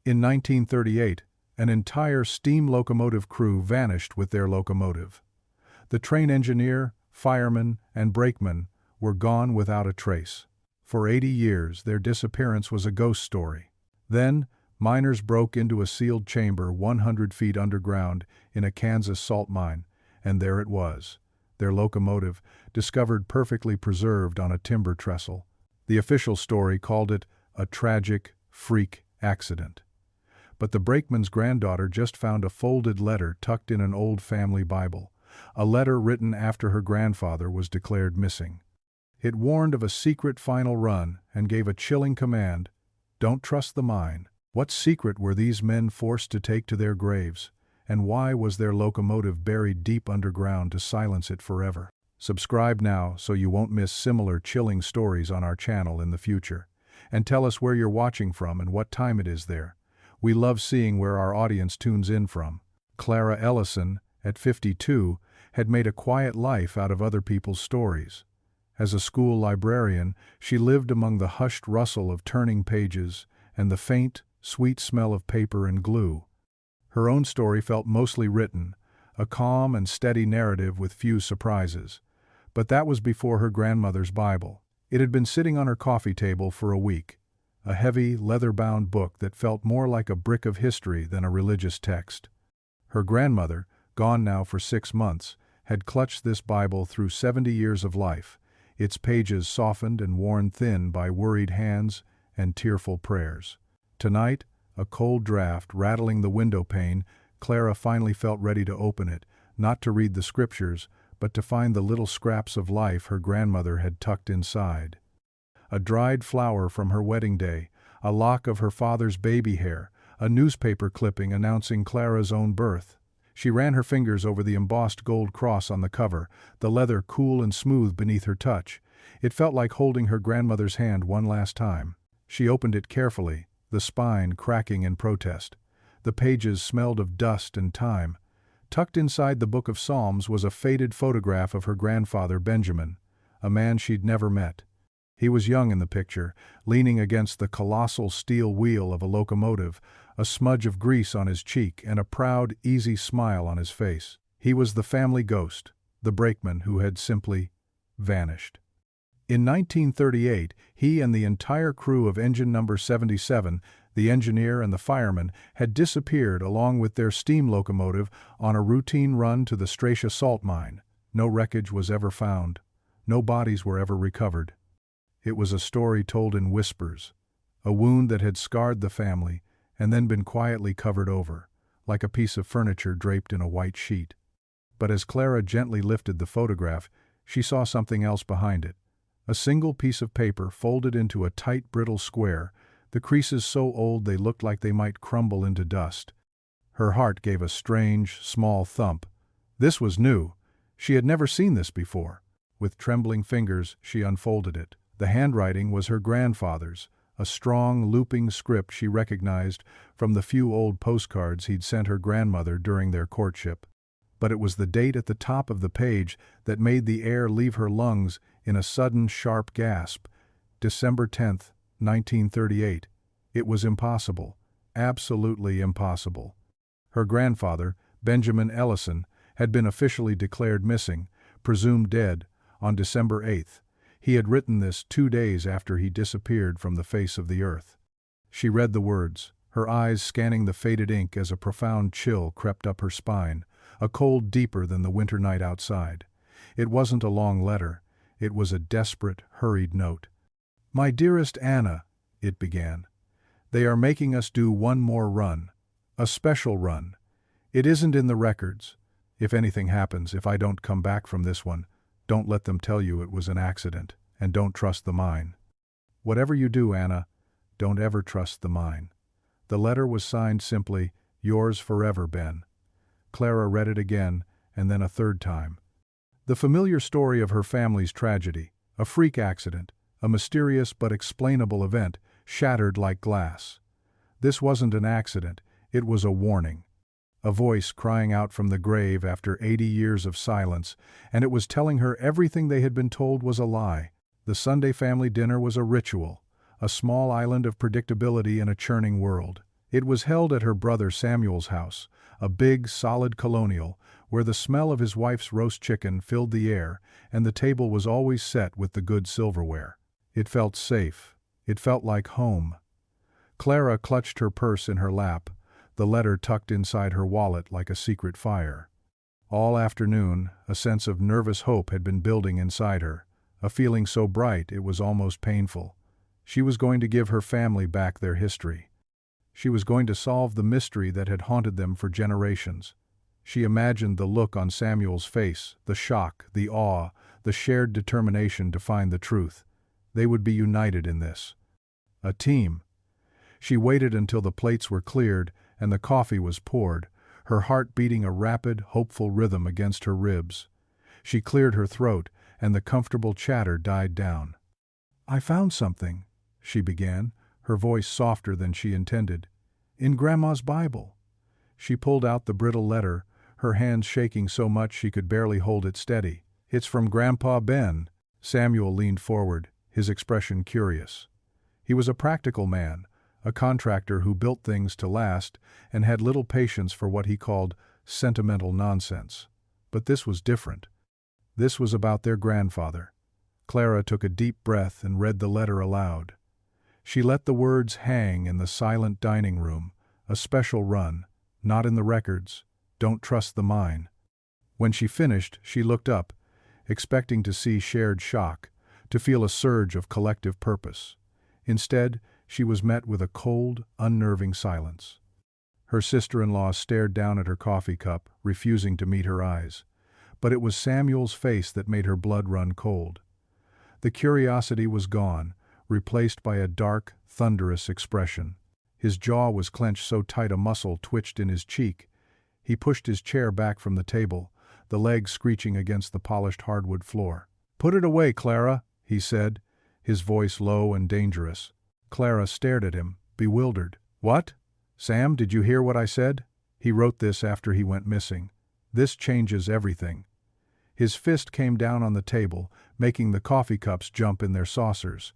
In 1938, an entire steam locomotive crew vanished with their locomotive. The train engineer, fireman, and brakeman were gone without a trace. For 80 years, their disappearance was a ghost story. Then, miners broke into a sealed chamber 100 feet underground in a Kansas salt mine, and there it was, their locomotive, discovered perfectly preserved on a timber trestle. The official story called it a tragic, freak accident. But the brakeman's granddaughter just found a folded letter tucked in an old family Bible, a letter written after her grandfather was declared missing. It warned of a secret final run and gave a chilling command: don't trust the mine. What secret were these men forced to take to their graves, and why was their locomotive buried deep underground to silence it forever? Subscribe now so you won't miss similar chilling stories on our channel in the future. And tell us where you're watching from and what time it is there. We love seeing where our audience tunes in from. Clara Ellison, at 52, had made a quiet life out of other people's stories. As a school librarian, she lived among the hushed rustle of turning pages and the faint, sweet smell of paper and glue. Her own story felt mostly written, a calm and steady narrative with few surprises. But that was before her grandmother's Bible. It had been sitting on her coffee table for a week, a heavy, leather-bound book that felt more like a brick of history than a religious text. Her grandmother, gone now for 6 months, had clutched this Bible through 70 years of life, its pages softened and worn thin by worried hands and tearful prayers. Tonight, a cold draft rattling the window pane, Clara finally felt ready to open it, not to read the scriptures, but to find the little scraps of life her grandmother had tucked inside. A dried flower from her wedding day, a lock of her father's baby hair, a newspaper clipping announcing Clara's own birth. She ran her fingers over the embossed gold cross on the cover, the leather cool and smooth beneath her touch. It felt like holding her grandmother's hand one last time. She opened it carefully, the spine cracking in protest. The pages smelled of dust and time. Tucked inside the Book of Psalms was a faded photograph of her grandfather Benjamin, a man she'd never met. He was young in the picture, leaning against the colossal steel wheel of a locomotive, a smudge of grease on his cheek and a proud, easy smile on his face. He was the family ghost, the brakeman who had simply vanished. In 1938, he and the entire crew of engine number 77, the engineer and the fireman, had disappeared along with their steam locomotive on a routine run to the Stratia salt mine. No wreckage was ever found. No bodies were ever recovered. It was a story told in whispers, a wound that had scarred the family and then been quietly covered over, like a piece of furniture draped in a white sheet. But as Clara gently lifted the photograph, she saw something else behind it. A single piece of paper folded into a tight, brittle square, the creases so old they looked like they might crumble into dust. Her heart gave a strange, small thump. This was new. She had never seen this before. With trembling fingers, she unfolded it. The handwriting was her grandfather's, a strong, looping script she recognized from the few old postcards he'd sent her grandmother during their courtship. But it was the date at the top of the page that made the air leave her lungs in a sudden, sharp gasp. December 10th, 1938. It was impossible. Absolutely impossible. Her grandfather, Benjamin Ellison, had been officially declared missing, presumed dead, on December 8th. He had written this 2 days after he disappeared from the face of the earth. She read the words, her eyes scanning the faded ink as a profound chill crept up her spine, a cold deeper than the winter night outside. It wasn't a long letter. It was a desperate, hurried note. "My dearest Anna," it began, "they are making us do one more run. A special run. It isn't in the records. If anything happens, if I don't come back from this one, don't let them tell you it was an accident, and don't trust the mine. Whatever you do, Anna, don't ever trust the mine." The letter was signed simply, "Yours forever, Ben." Clara read it again, and then a third time. The familiar story of her family's tragedy, a freak accident, a mysterious but explainable event, shattered like glass. This wasn't an accident, it was a warning. A voice crying out from the grave after 80 years of silence, and it was telling her everything they had been told was a lie. The Sunday family dinner was a ritual, a small island of predictability in a churning world. It was held at her brother Samuel's house, a big, solid colonial, where the smell of his wife's roast chicken filled the air, and the table was always set with the good silverware. It felt safe. It felt like home. Clara clutched her purse in her lap, the letter tucked inside her wallet like a secret fire. All afternoon, a sense of nervous hope had been building inside her, a feeling so bright it was almost painful. She was going to give her family back their history. She was going to solve the mystery that had haunted them for generations. She imagined the look on Samuel's face, the shock, the awe, the shared determination to find the truth. They would be united in this. A team. She waited until the plates were cleared and the coffee was poured, her heart beating a rapid, hopeful rhythm against her ribs. She cleared her throat, and the comfortable chatter died down. "I found something," she began, her voice softer than she intended. "In Grandma's Bible." She pulled out the brittle letter, her hands shaking so much she could barely hold it steady. "It's from Grandpa Ben." Samuel leaned forward, his expression curious. He was a practical man, a contractor who built things to last and had little patience for what he called sentimental nonsense. But this was different. This was about their grandfather. Clara took a deep breath and read the letter aloud. She let the words hang in the silent dining room, a special run, not in the records, don't trust the mine. When she finished, she looked up, expecting to see shared shock, to feel a surge of collective purpose. Instead, she was met with a cold, unnerving silence. Her sister-in-law stared down at her coffee cup, refusing to meet her eyes. But it was Samuel's face that made her blood run cold. The curiosity was gone, replaced by a dark, thunderous expression. His jaw was clenched so tight a muscle twitched in his cheek. He pushed his chair back from the table, the legs screeching against the polished hardwood floor. "Put it away, Clara," he said, his voice low and dangerous. Clara stared at him, bewildered. "What? Sam, did you hear what I said? He wrote this after he went missing. This changes everything." His fist came down on the table, making the coffee cups jump in their saucers.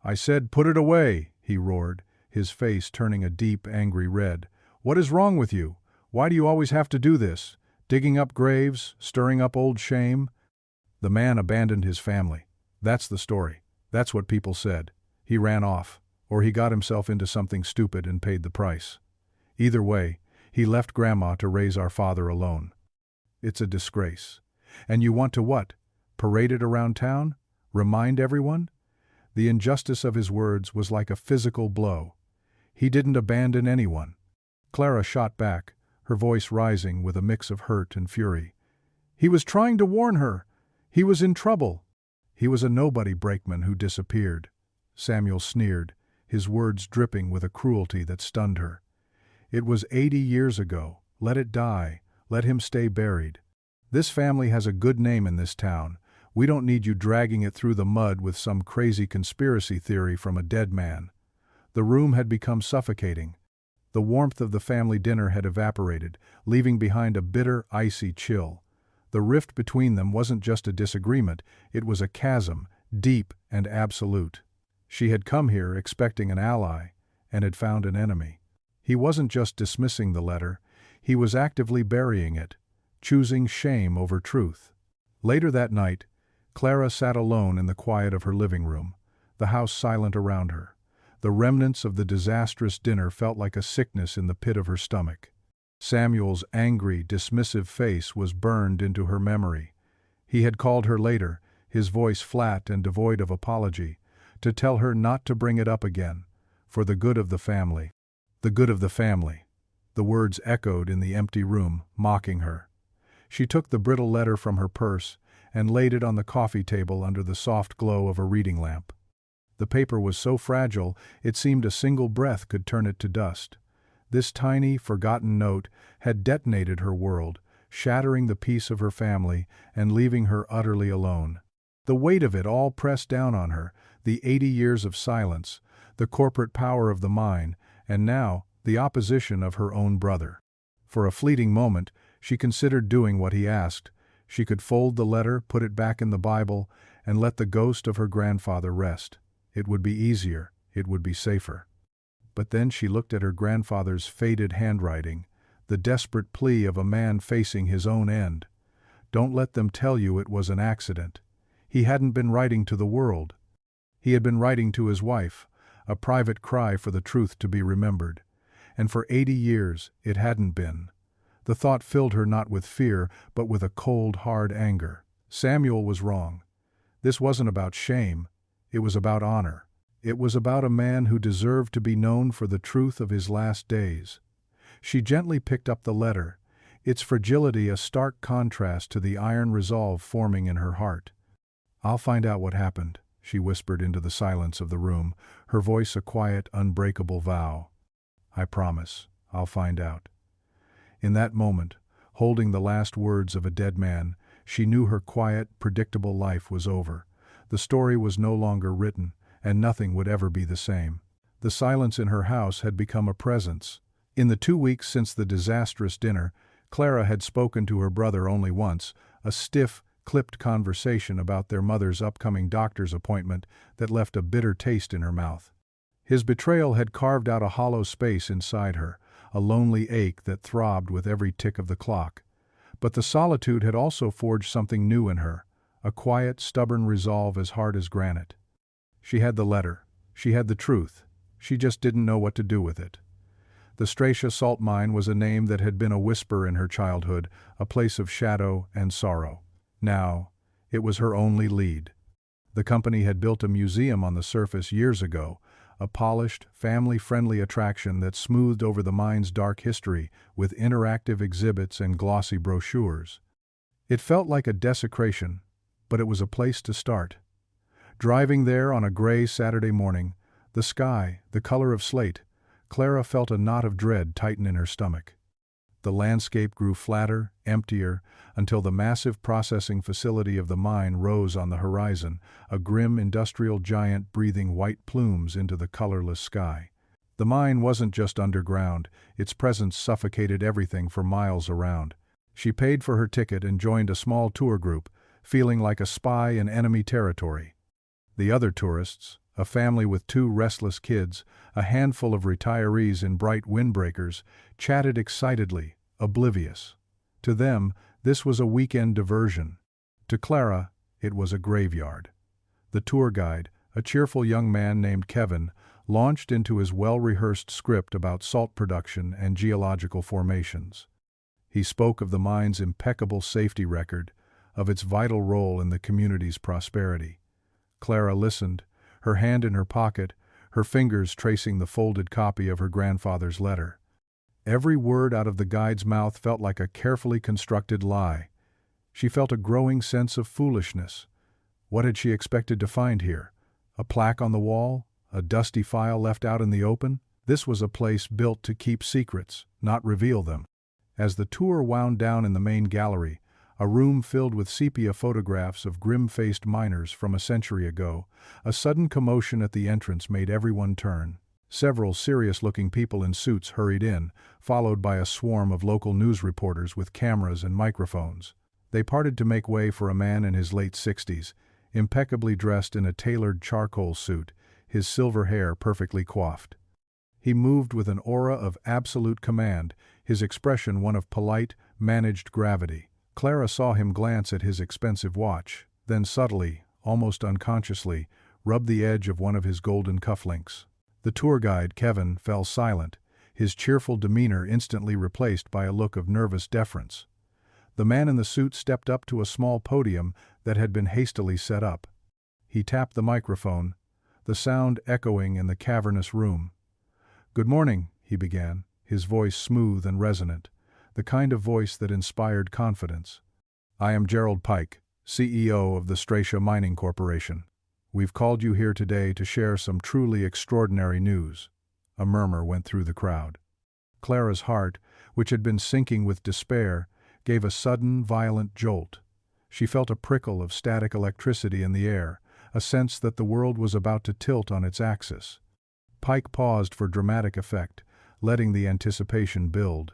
"I said put it away," he roared, his face turning a deep, angry red. "What is wrong with you? Why do you always have to do this? Digging up graves, stirring up old shame?" The man abandoned his family. That's the story. That's what people said. He ran off, or he got himself into something stupid and paid the price. Either way, he left Grandma to raise our father alone. It's a disgrace. And you want to what? Parade it around town? Remind everyone? The injustice of his words was like a physical blow. He didn't abandon anyone. Clara shot back, her voice rising with a mix of hurt and fury. He was trying to warn her. He was in trouble. He was a nobody brakeman who disappeared. Samuel sneered, his words dripping with a cruelty that stunned her. It was 80 years ago. Let it die. Let him stay buried. This family has a good name in this town. We don't need you dragging it through the mud with some crazy conspiracy theory from a dead man. The room had become suffocating. The warmth of the family dinner had evaporated, leaving behind a bitter, icy chill. The rift between them wasn't just a disagreement, it was a chasm, deep and absolute. She had come here expecting an ally, and had found an enemy. He wasn't just dismissing the letter, he was actively burying it, choosing shame over truth. Later that night, Clara sat alone in the quiet of her living room, the house silent around her. The remnants of the disastrous dinner felt like a sickness in the pit of her stomach. Samuel's angry, dismissive face was burned into her memory. He had called her later, his voice flat and devoid of apology, to tell her not to bring it up again, for the good of the family. The good of the family. The words echoed in the empty room, mocking her. She took the brittle letter from her purse and laid it on the coffee table under the soft glow of a reading lamp. The paper was so fragile it seemed a single breath could turn it to dust. This tiny, forgotten note had detonated her world, shattering the peace of her family and leaving her utterly alone. The weight of it all pressed down on her, the 80 years of silence, the corporate power of the mine, and now the opposition of her own brother. For a fleeting moment, she considered doing what he asked. She could fold the letter, put it back in the Bible, and let the ghost of her grandfather rest. It would be easier, it would be safer. But then she looked at her grandfather's faded handwriting, the desperate plea of a man facing his own end. Don't let them tell you it was an accident. He hadn't been writing to the world. He had been writing to his wife, a private cry for the truth to be remembered. And for 80 years it hadn't been. The thought filled her not with fear, but with a cold, hard anger. Samuel was wrong. This wasn't about shame. It was about honor. It was about a man who deserved to be known for the truth of his last days. She gently picked up the letter, its fragility a stark contrast to the iron resolve forming in her heart. "I'll find out what happened," she whispered into the silence of the room, her voice a quiet, unbreakable vow. "I promise, I'll find out." In that moment, holding the last words of a dead man, she knew her quiet, predictable life was over. The story was no longer written, and nothing would ever be the same. The silence in her house had become a presence. In the 2 weeks since the disastrous dinner, Clara had spoken to her brother only once, a stiff, clipped conversation about their mother's upcoming doctor's appointment that left a bitter taste in her mouth. His betrayal had carved out a hollow space inside her, a lonely ache that throbbed with every tick of the clock. But the solitude had also forged something new in her, a quiet, stubborn resolve as hard as granite. She had the letter. She had the truth. She just didn't know what to do with it. The Stratia salt mine was a name that had been a whisper in her childhood, a place of shadow and sorrow. Now, it was her only lead. The company had built a museum on the surface years ago, a polished, family-friendly attraction that smoothed over the mine's dark history with interactive exhibits and glossy brochures. It felt like a desecration, but it was a place to start. Driving there on a gray Saturday morning, the sky, the color of slate, Clara felt a knot of dread tighten in her stomach. The landscape grew flatter, emptier, until the massive processing facility of the mine rose on the horizon, a grim industrial giant breathing white plumes into the colorless sky. The mine wasn't just underground, its presence suffocated everything for miles around. She paid for her ticket and joined a small tour group, feeling like a spy in enemy territory. The other tourists, a family with 2 restless kids, a handful of retirees in bright windbreakers, chatted excitedly, oblivious. To them, this was a weekend diversion. To Clara, it was a graveyard. The tour guide, a cheerful young man named Kevin, launched into his well-rehearsed script about salt production and geological formations. He spoke of the mine's impeccable safety record, of its vital role in the community's prosperity. Clara listened, her hand in her pocket, her fingers tracing the folded copy of her grandfather's letter. Every word out of the guide's mouth felt like a carefully constructed lie. She felt a growing sense of foolishness. What had she expected to find here? A plaque on the wall? A dusty file left out in the open? This was a place built to keep secrets, not reveal them. As the tour wound down in the main gallery, a room filled with sepia photographs of grim-faced miners from a century ago, a sudden commotion at the entrance made everyone turn. Several serious-looking people in suits hurried in, followed by a swarm of local news reporters with cameras and microphones. They parted to make way for a man in his late 60s, impeccably dressed in a tailored charcoal suit, his silver hair perfectly coiffed. He moved with an aura of absolute command, his expression one of polite, managed gravity. Clara saw him glance at his expensive watch, then subtly, almost unconsciously, rub the edge of one of his golden cufflinks. The tour guide, Kevin, fell silent, his cheerful demeanor instantly replaced by a look of nervous deference. The man in the suit stepped up to a small podium that had been hastily set up. He tapped the microphone, the sound echoing in the cavernous room. "Good morning," he began, his voice smooth and resonant, the kind of voice that inspired confidence. "I am Gerald Pike, CEO of the Stratia Mining Corporation. We've called you here today to share some truly extraordinary news." A murmur went through the crowd. Clara's heart, which had been sinking with despair, gave a sudden, violent jolt. She felt a prickle of static electricity in the air, a sense that the world was about to tilt on its axis. Pike paused for dramatic effect, letting the anticipation build.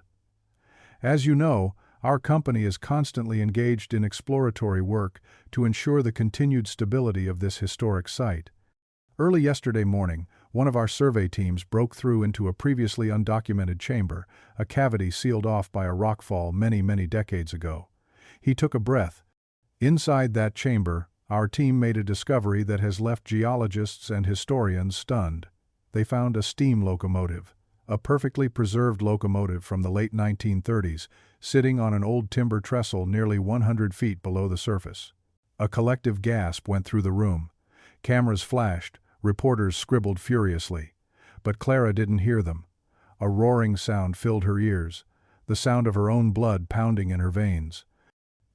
"As you know, our company is constantly engaged in exploratory work to ensure the continued stability of this historic site. Early yesterday morning, One of our survey teams broke through into a previously undocumented chamber, a cavity sealed off by a rockfall many, many decades ago. He took a breath. Inside that chamber, our team made a discovery that has left geologists and historians stunned. They found a steam locomotive, a perfectly preserved locomotive from the late 1930s, sitting on an old timber trestle nearly 100 feet below the surface. A collective gasp went through the room. Cameras flashed, reporters scribbled furiously. But Clara didn't hear them. A roaring sound filled her ears, the sound of her own blood pounding in her veins.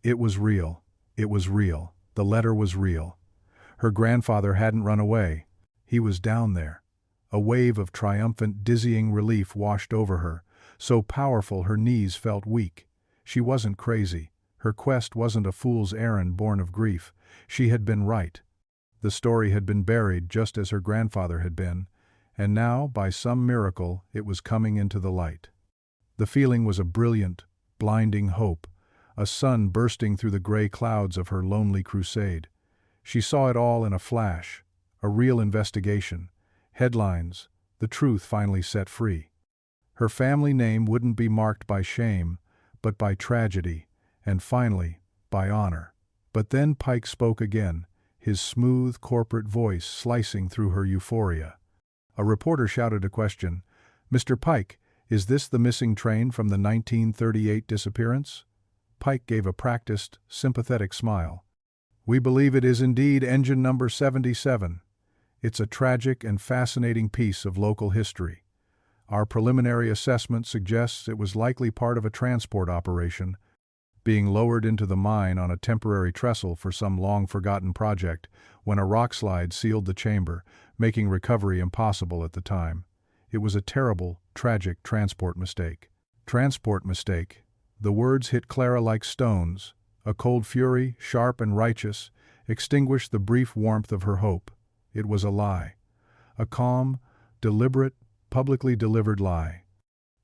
It was real. It was real. The letter was real. Her grandfather hadn't run away. He was down there. A wave of triumphant, dizzying relief washed over her, so powerful her knees felt weak. She wasn't crazy. Her quest wasn't a fool's errand born of grief. She had been right. The story had been buried just as her grandfather had been, and now, by some miracle, it was coming into the light. The feeling was a brilliant, blinding hope, a sun bursting through the gray clouds of her lonely crusade. She saw it all in a flash, a real investigation, headlines, the truth finally set free. Her family name wouldn't be marked by shame, but by tragedy, and finally, by honor. But then Pike spoke again, his smooth corporate voice slicing through her euphoria. A reporter shouted a question. "Mr. Pike, is this the missing train from the 1938 disappearance?" Pike gave a practiced, sympathetic smile. "We believe it is indeed engine number 77. It's a tragic and fascinating piece of local history. Our preliminary assessment suggests it was likely part of a transport operation, being lowered into the mine on a temporary trestle for some long-forgotten project when a rockslide sealed the chamber, making recovery impossible at the time. It was a terrible, tragic transport mistake." Transport mistake. The words hit Clara like stones. A cold fury, sharp and righteous, extinguished the brief warmth of her hope. It was a lie. A calm, deliberate, publicly delivered lie.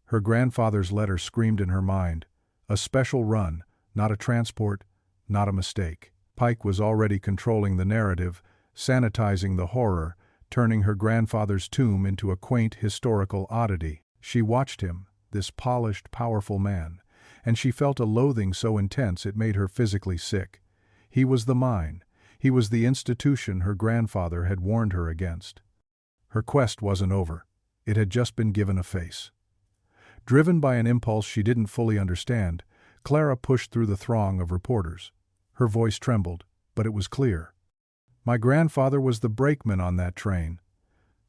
Her grandfather's letter screamed in her mind. A special run, not a transport, not a mistake. Pike was already controlling the narrative, sanitizing the horror, turning her grandfather's tomb into a quaint historical oddity. She watched him, this polished, powerful man, and she felt a loathing so intense it made her physically sick. He was the mine. He was the institution her grandfather had warned her against. Her quest wasn't over. It had just been given a face. Driven by an impulse she didn't fully understand, Clara pushed through the throng of reporters. Her voice trembled, but it was clear. "My grandfather was the brakeman on that train."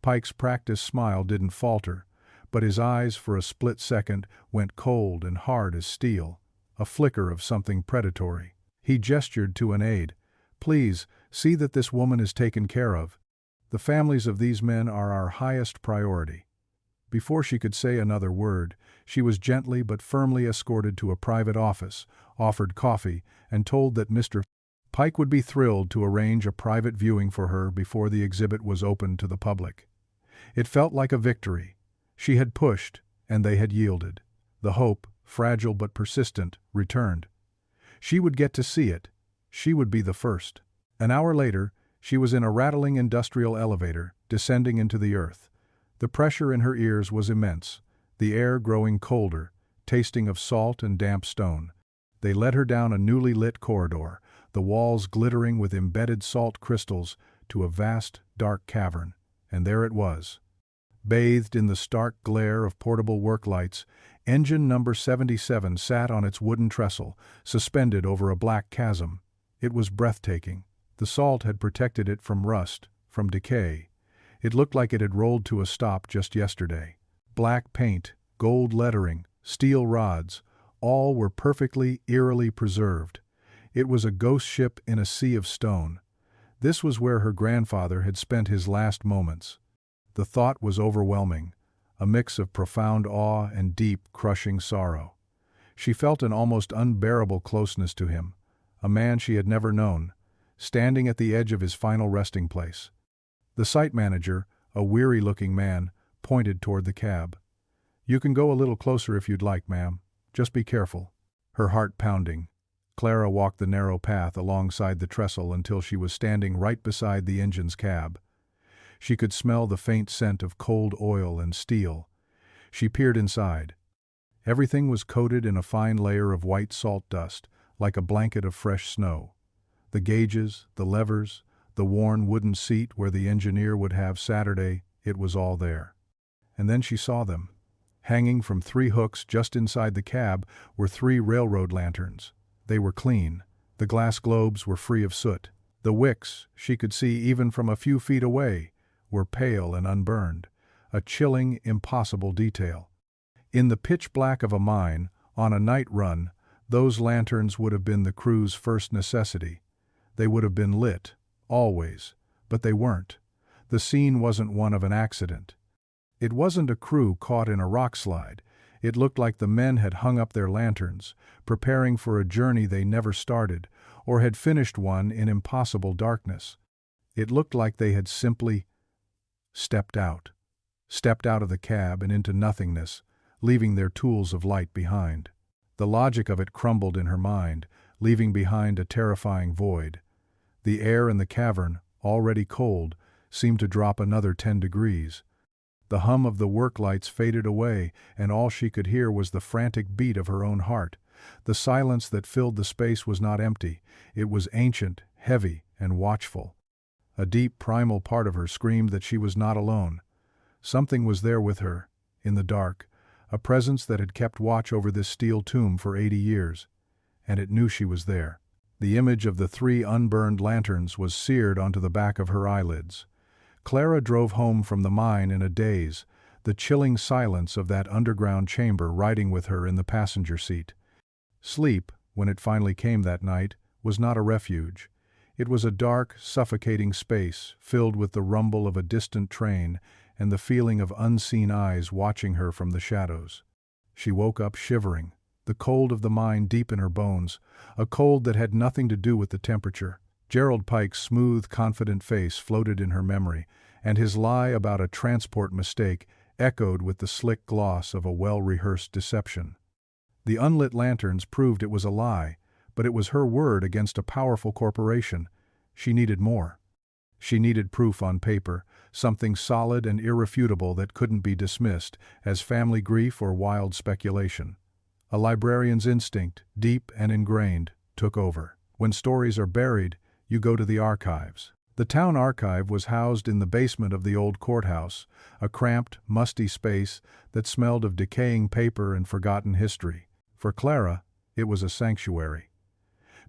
Pike's practiced smile didn't falter, but his eyes for a split second went cold and hard as steel, a flicker of something predatory. He gestured to an aide. "Please, see that this woman is taken care of. The families of these men are our highest priority." Before she could say another word, she was gently but firmly escorted to a private office, offered coffee, and told that Mr. Pike would be thrilled to arrange a private viewing for her before the exhibit was opened to the public. It felt like a victory. She had pushed, and they had yielded. The hope, fragile but persistent, returned. She would get to see it. She would be the first. An hour later, she was in a rattling industrial elevator, descending into the earth. The pressure in her ears was immense, the air growing colder, tasting of salt and damp stone. They led her down a newly lit corridor, the walls glittering with embedded salt crystals, to a vast, dark cavern, and there it was. Bathed in the stark glare of portable work lights, engine number 77 sat on its wooden trestle, suspended over a black chasm. It was breathtaking. The salt had protected it from rust, from decay. It looked like it had rolled to a stop just yesterday. Black paint, gold lettering, steel rods, all were perfectly, eerily preserved. It was a ghost ship in a sea of stone. This was where her grandfather had spent his last moments. The thought was overwhelming, a mix of profound awe and deep, crushing sorrow. She felt an almost unbearable closeness to him, a man she had never known, standing at the edge of his final resting place. The site manager, a weary-looking man, pointed toward the cab. "You can go a little closer if you'd like, ma'am. Just be careful." Her heart pounding, Clara walked the narrow path alongside the trestle until she was standing right beside the engine's cab. She could smell the faint scent of cold oil and steel. She peered inside. Everything was coated in a fine layer of white salt dust, like a blanket of fresh snow. The gauges, the levers, the worn wooden seat where the engineer would have Saturday, it was all there. And then she saw them. Hanging from 3 hooks just inside the cab were 3 railroad lanterns. They were clean. The glass globes were free of soot. The wicks, she could see even from a few feet away, were pale and unburned, a chilling, impossible detail. In the pitch black of a mine, on a night run, those lanterns would have been the crew's first necessity. They would have been lit, always, but they weren't. The scene wasn't one of an accident. It wasn't a crew caught in a rock slide. It looked like the men had hung up their lanterns, preparing for a journey they never started, or had finished one in impossible darkness. It looked like they had simply stepped out of the cab and into nothingness, leaving their tools of light behind. The logic of it crumbled in her mind, leaving behind a terrifying void. The air in the cavern, already cold, seemed to drop another 10 degrees. The hum of the work lights faded away, and all she could hear was the frantic beat of her own heart. The silence that filled the space was not empty. It was ancient, heavy, and watchful. A deep primal part of her screamed that she was not alone. Something was there with her, in the dark, a presence that had kept watch over this steel tomb for 80 years, and it knew she was there. The image of the 3 unburned lanterns was seared onto the back of her eyelids. Clara drove home from the mine in a daze, the chilling silence of that underground chamber riding with her in the passenger seat. Sleep, when it finally came that night, was not a refuge. It was a dark, suffocating space filled with the rumble of a distant train and the feeling of unseen eyes watching her from the shadows. She woke up shivering, the cold of the mine deep in her bones, a cold that had nothing to do with the temperature. Gerald Pike's smooth, confident face floated in her memory, and his lie about a transport mistake echoed with the slick gloss of a well-rehearsed deception. The unlit lanterns proved it was a lie, but it was her word against a powerful corporation. She needed more. She needed proof on paper, something solid and irrefutable that couldn't be dismissed as family grief or wild speculation. A librarian's instinct, deep and ingrained, took over. When stories are buried, you go to the archives. The town archive was housed in the basement of the old courthouse, a cramped, musty space that smelled of decaying paper and forgotten history. For Clara, it was a sanctuary.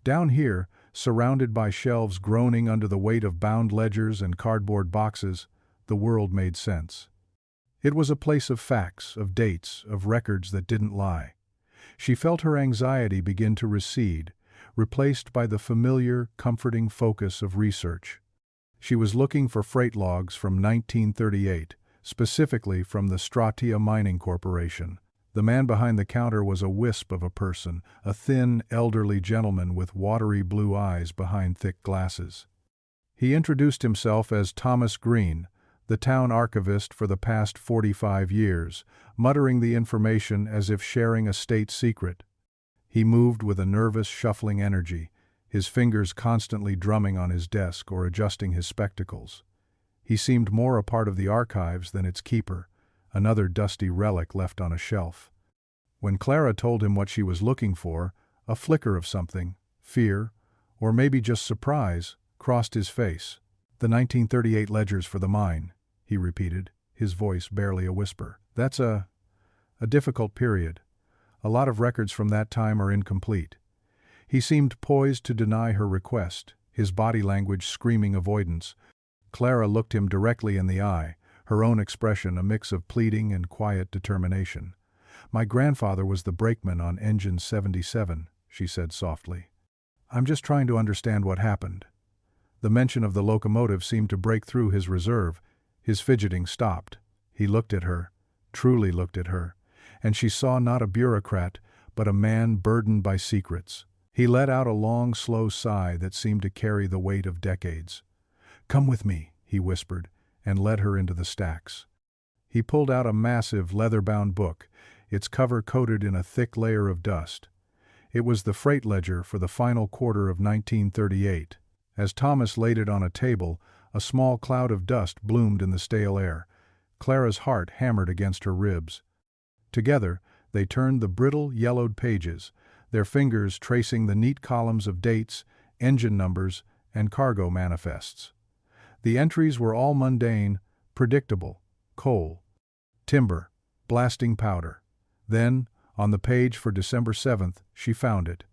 Down here, surrounded by shelves groaning under the weight of bound ledgers and cardboard boxes, the world made sense. It was a place of facts, of dates, of records that didn't lie. She felt her anxiety begin to recede, replaced by the familiar, comforting focus of research. She was looking for freight logs from 1938, specifically from the Stratia Mining Corporation. The man behind the counter was a wisp of a person, a thin, elderly gentleman with watery blue eyes behind thick glasses. He introduced himself as Thomas Green, the town archivist for the past 45 years, muttering the information as if sharing a state secret. He moved with a nervous, shuffling energy, his fingers constantly drumming on his desk or adjusting his spectacles. He seemed more a part of the archives than its keeper, another dusty relic left on a shelf. When Clara told him what she was looking for, a flicker of something, fear, or maybe just surprise, crossed his face. "The 1938 ledgers for the mine," he repeated, his voice barely a whisper. "That's a difficult period. A lot of records from that time are incomplete." He seemed poised to deny her request, his body language screaming avoidance. Clara looked him directly in the eye, her own expression a mix of pleading and quiet determination. "My grandfather was the brakeman on Engine 77, she said softly. "I'm just trying to understand what happened." The mention of the locomotive seemed to break through his reserve. His fidgeting stopped. He looked at her, truly looked at her, and she saw not a bureaucrat, but a man burdened by secrets. He let out a long, slow sigh that seemed to carry the weight of decades. "Come with me," he whispered, and led her into the stacks. He pulled out a massive, leather-bound book, its cover coated in a thick layer of dust. It was the freight ledger for the final quarter of 1938. As Thomas laid it on a table, A small cloud of dust bloomed in the stale air. Clara's heart hammered against her ribs. Together, they turned the brittle, yellowed pages, their fingers tracing the neat columns of dates, engine numbers, and cargo manifests. The entries were all mundane, predictable: coal, timber, blasting powder. Then, on the page for December 7th, she found it.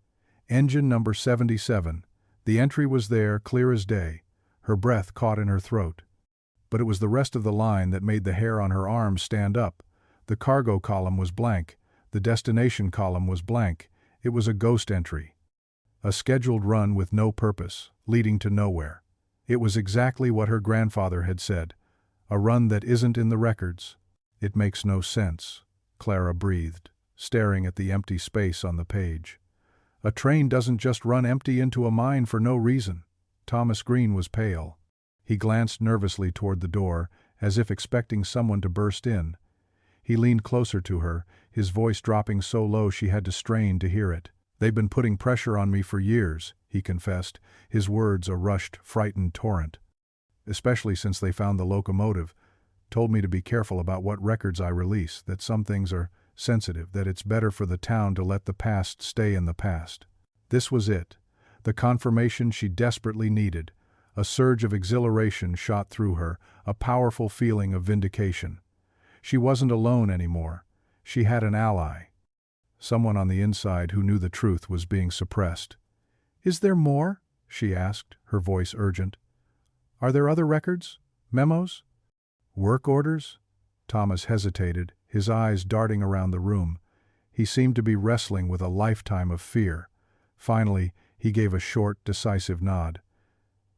Engine number 77. The entry was there, clear as day. Her breath caught in her throat. But it was the rest of the line that made the hair on her arms stand up. The cargo column was blank. The destination column was blank. It was a ghost entry. A scheduled run with no purpose, leading to nowhere. It was exactly what her grandfather had said. A run that isn't in the records. It makes no sense, Clara breathed, staring at the empty space on the page. A train doesn't just run empty into a mine for no reason. Thomas Green was pale. He glanced nervously toward the door, as if expecting someone to burst in. He leaned closer to her, his voice dropping so low she had to strain to hear it. "They've been putting pressure on me for years," he confessed, his words a rushed, frightened torrent. "Especially since they found the locomotive. Told me to be careful about what records I release, that some things are sensitive, that it's better for the town to let the past stay in the past." This was it, the confirmation she desperately needed. A surge of exhilaration shot through her, a powerful feeling of vindication. She wasn't alone anymore. She had an ally. Someone on the inside who knew the truth was being suppressed. "Is there more?" she asked, her voice urgent. "Are there other records? Memos? Work orders?" Thomas hesitated, his eyes darting around the room. He seemed to be wrestling with a lifetime of fear. Finally, he gave a short, decisive nod.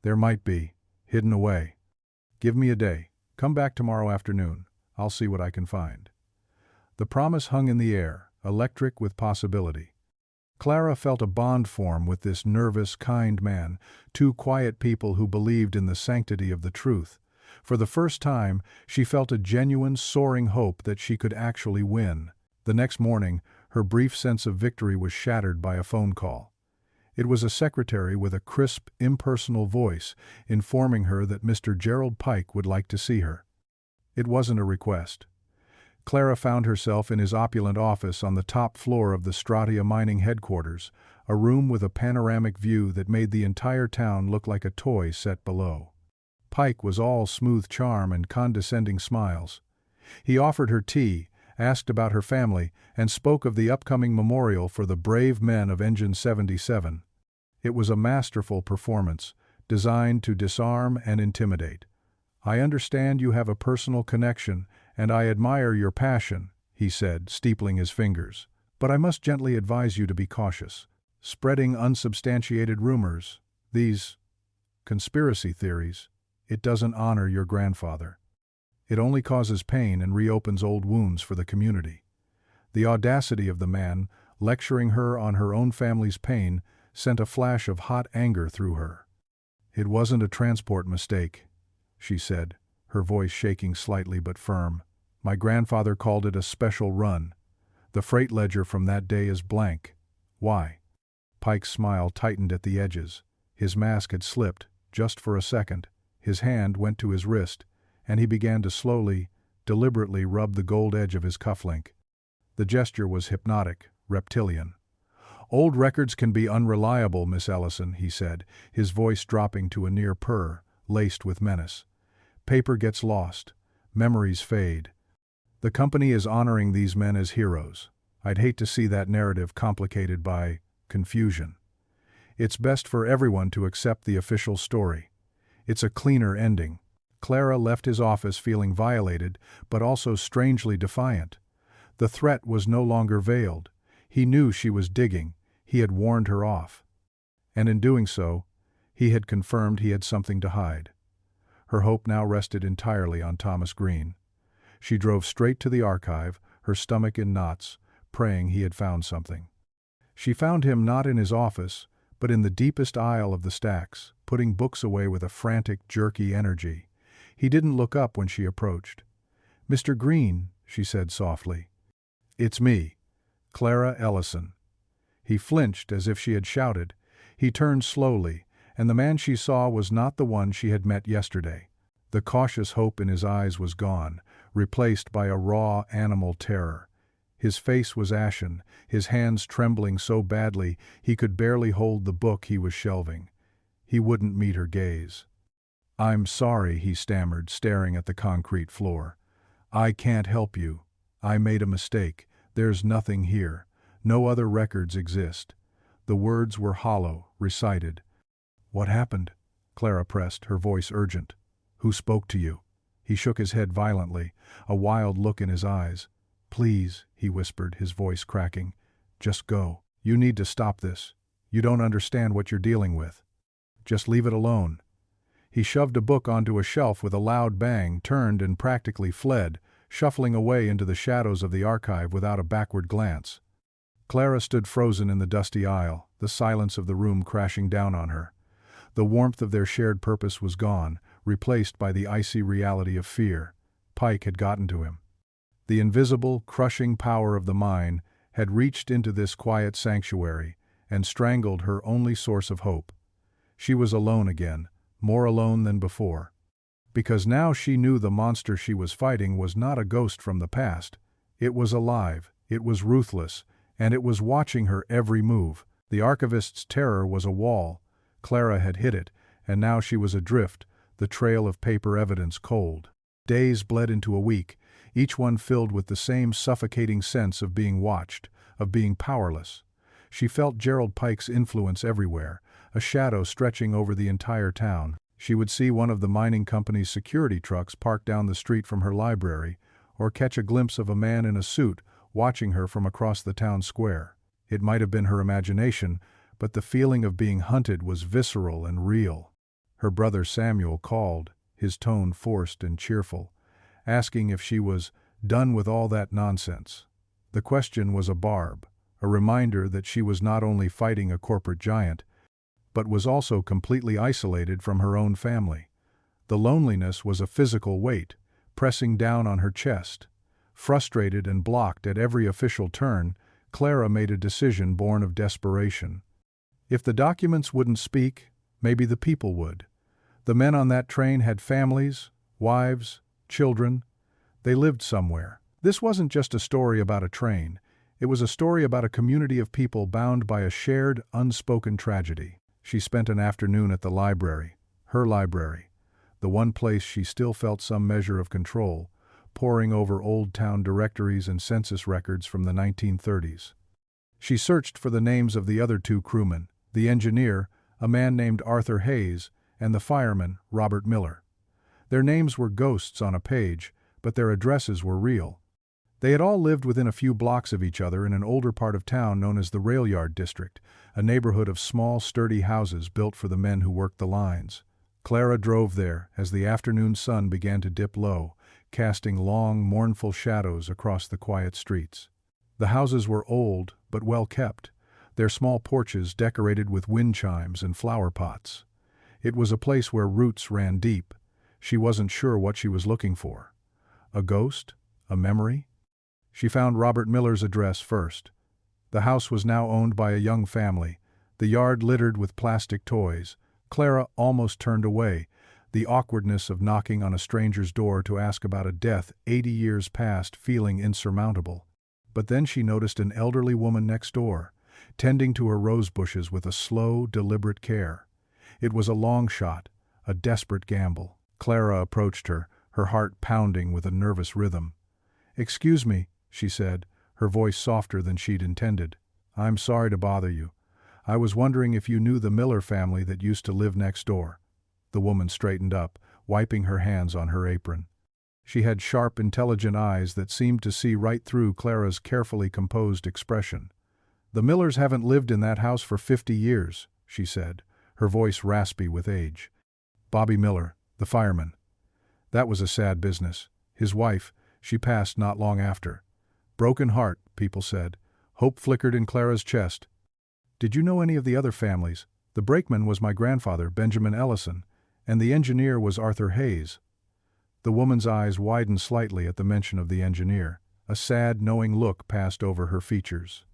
"There might be, hidden away. Give me a day. Come back tomorrow afternoon. I'll see what I can find." The promise hung in the air, electric with possibility. Clara felt a bond form with this nervous, kind man, two quiet people who believed in the sanctity of the truth. For the first time, she felt a genuine, soaring hope that she could actually win. The next morning, her brief sense of victory was shattered by a phone call. It was a secretary with a crisp, impersonal voice informing her that Mr. Gerald Pike would like to see her. It wasn't a request. Clara found herself in his opulent office on the top floor of the Stratia mining headquarters, a room with a panoramic view that made the entire town look like a toy set below. Pike was all smooth charm and condescending smiles. He offered her tea, asked about her family, and spoke of the upcoming memorial for the brave men of Engine 77. It was a masterful performance, designed to disarm and intimidate. "I understand you have a personal connection, and I admire your passion," he said, steepling his fingers. "But I must gently advise you to be cautious. Spreading unsubstantiated rumors, these conspiracy theories, it doesn't honor your grandfather. It only causes pain and reopens old wounds for the community." The audacity of the man, lecturing her on her own family's pain, sent a flash of hot anger through her. "It wasn't a transport mistake," she said, her voice shaking slightly but firm. "My grandfather called it a special run. The freight ledger from that day is blank. Why?" Pike's smile tightened at the edges. His mask had slipped, just for a second. His hand went to his wrist, and he began to slowly, deliberately rub the gold edge of his cufflink. The gesture was hypnotic, reptilian. "Old records can be unreliable, Miss Ellison," he said, his voice dropping to a near purr, laced with menace. "Paper gets lost. Memories fade. The company is honoring these men as heroes. I'd hate to see that narrative complicated by confusion. It's best for everyone to accept the official story. It's a cleaner ending." Clara left his office feeling violated, but also strangely defiant. The threat was no longer veiled. He knew she was digging. He had warned her off. And in doing so, he had confirmed he had something to hide. Her hope now rested entirely on Thomas Green. She drove straight to the archive, her stomach in knots, praying he had found something. She found him not in his office, but in the deepest aisle of the stacks, putting books away with a frantic, jerky energy. He didn't look up when she approached. "Mr. Green," she said softly. "It's me, Clara Ellison." He flinched as if she had shouted. He turned slowly, and the man she saw was not the one she had met yesterday. The cautious hope in his eyes was gone, replaced by a raw animal terror. His face was ashen, his hands trembling so badly he could barely hold the book he was shelving. He wouldn't meet her gaze. "I'm sorry," he stammered, staring at the concrete floor. "I can't help you. I made a mistake. There's nothing here. No other records exist." The words were hollow, recited. "What happened?" Clara pressed, her voice urgent. "Who spoke to you?" He shook his head violently, a wild look in his eyes. "Please," he whispered, his voice cracking. "Just go. You need to stop this. You don't understand what you're dealing with. Just leave it alone." He shoved a book onto a shelf with a loud bang, turned and practically fled, shuffling away into the shadows of the archive without a backward glance. Clara stood frozen in the dusty aisle, the silence of the room crashing down on her. The warmth of their shared purpose was gone, replaced by the icy reality of fear. Pike had gotten to him. The invisible, crushing power of the mine had reached into this quiet sanctuary and strangled her only source of hope. She was alone again, more alone than before. Because now she knew the monster she was fighting was not a ghost from the past. It was alive, it was ruthless, and it was watching her every move. The archivist's terror was a wall. Clara had hit it, and now she was adrift, the trail of paper evidence cold. Days bled into a week, each one filled with the same suffocating sense of being watched, of being powerless. She felt Gerald Pike's influence everywhere, a shadow stretching over the entire town. She would see one of the mining company's security trucks parked down the street from her library, or catch a glimpse of a man in a suit watching her from across the town square. It might have been her imagination, but the feeling of being hunted was visceral and real. Her brother Samuel called, his tone forced and cheerful, asking if she was done with all that nonsense. The question was a barb, a reminder that she was not only fighting a corporate giant, but was also completely isolated from her own family. The loneliness was a physical weight, pressing down on her chest. Frustrated and blocked at every official turn, Clara made a decision born of desperation. If the documents wouldn't speak, maybe the people would. The men on that train had families, wives, children. They lived somewhere. This wasn't just a story about a train. It was a story about a community of people bound by a shared, unspoken tragedy. She spent an afternoon at the library, her library, the one place she still felt some measure of control, poring over old town directories and census records from the 1930s. She searched for the names of the other two crewmen, the engineer, a man named Arthur Hayes, and the fireman, Robert Miller. Their names were ghosts on a page, but their addresses were real. They had all lived within a few blocks of each other in an older part of town known as the Rail Yard District, a neighborhood of small, sturdy houses built for the men who worked the lines. Clara drove there as the afternoon sun began to dip low, casting long, mournful shadows across the quiet streets. The houses were old, but well kept, their small porches decorated with wind chimes and flower pots. It was a place where roots ran deep. She wasn't sure what she was looking for. A ghost? A memory? She found Robert Miller's address first. The house was now owned by a young family, the yard littered with plastic toys. Clara almost turned away, the awkwardness of knocking on a stranger's door to ask about a death 80 years past feeling insurmountable. But then she noticed an elderly woman next door, tending to her rose bushes with a slow, deliberate care. It was a long shot, a desperate gamble. Clara approached her, her heart pounding with a nervous rhythm. "Excuse me," she said, her voice softer than she'd intended. "I'm sorry to bother you. I was wondering if you knew the Miller family that used to live next door." The woman straightened up, wiping her hands on her apron. She had sharp, intelligent eyes that seemed to see right through Clara's carefully composed expression. "The Millers haven't lived in that house for 50 years, she said, her voice raspy with age. "Bobby Miller, the fireman. That was a sad business. His wife, she passed not long after. Broken heart, people said. Hope flickered in Clara's chest. Did you know any of the other families? The brakeman was my grandfather, Benjamin Ellison, and the engineer was Arthur Hayes." The woman's eyes widened slightly at the mention of the engineer. A sad, knowing look passed over her features.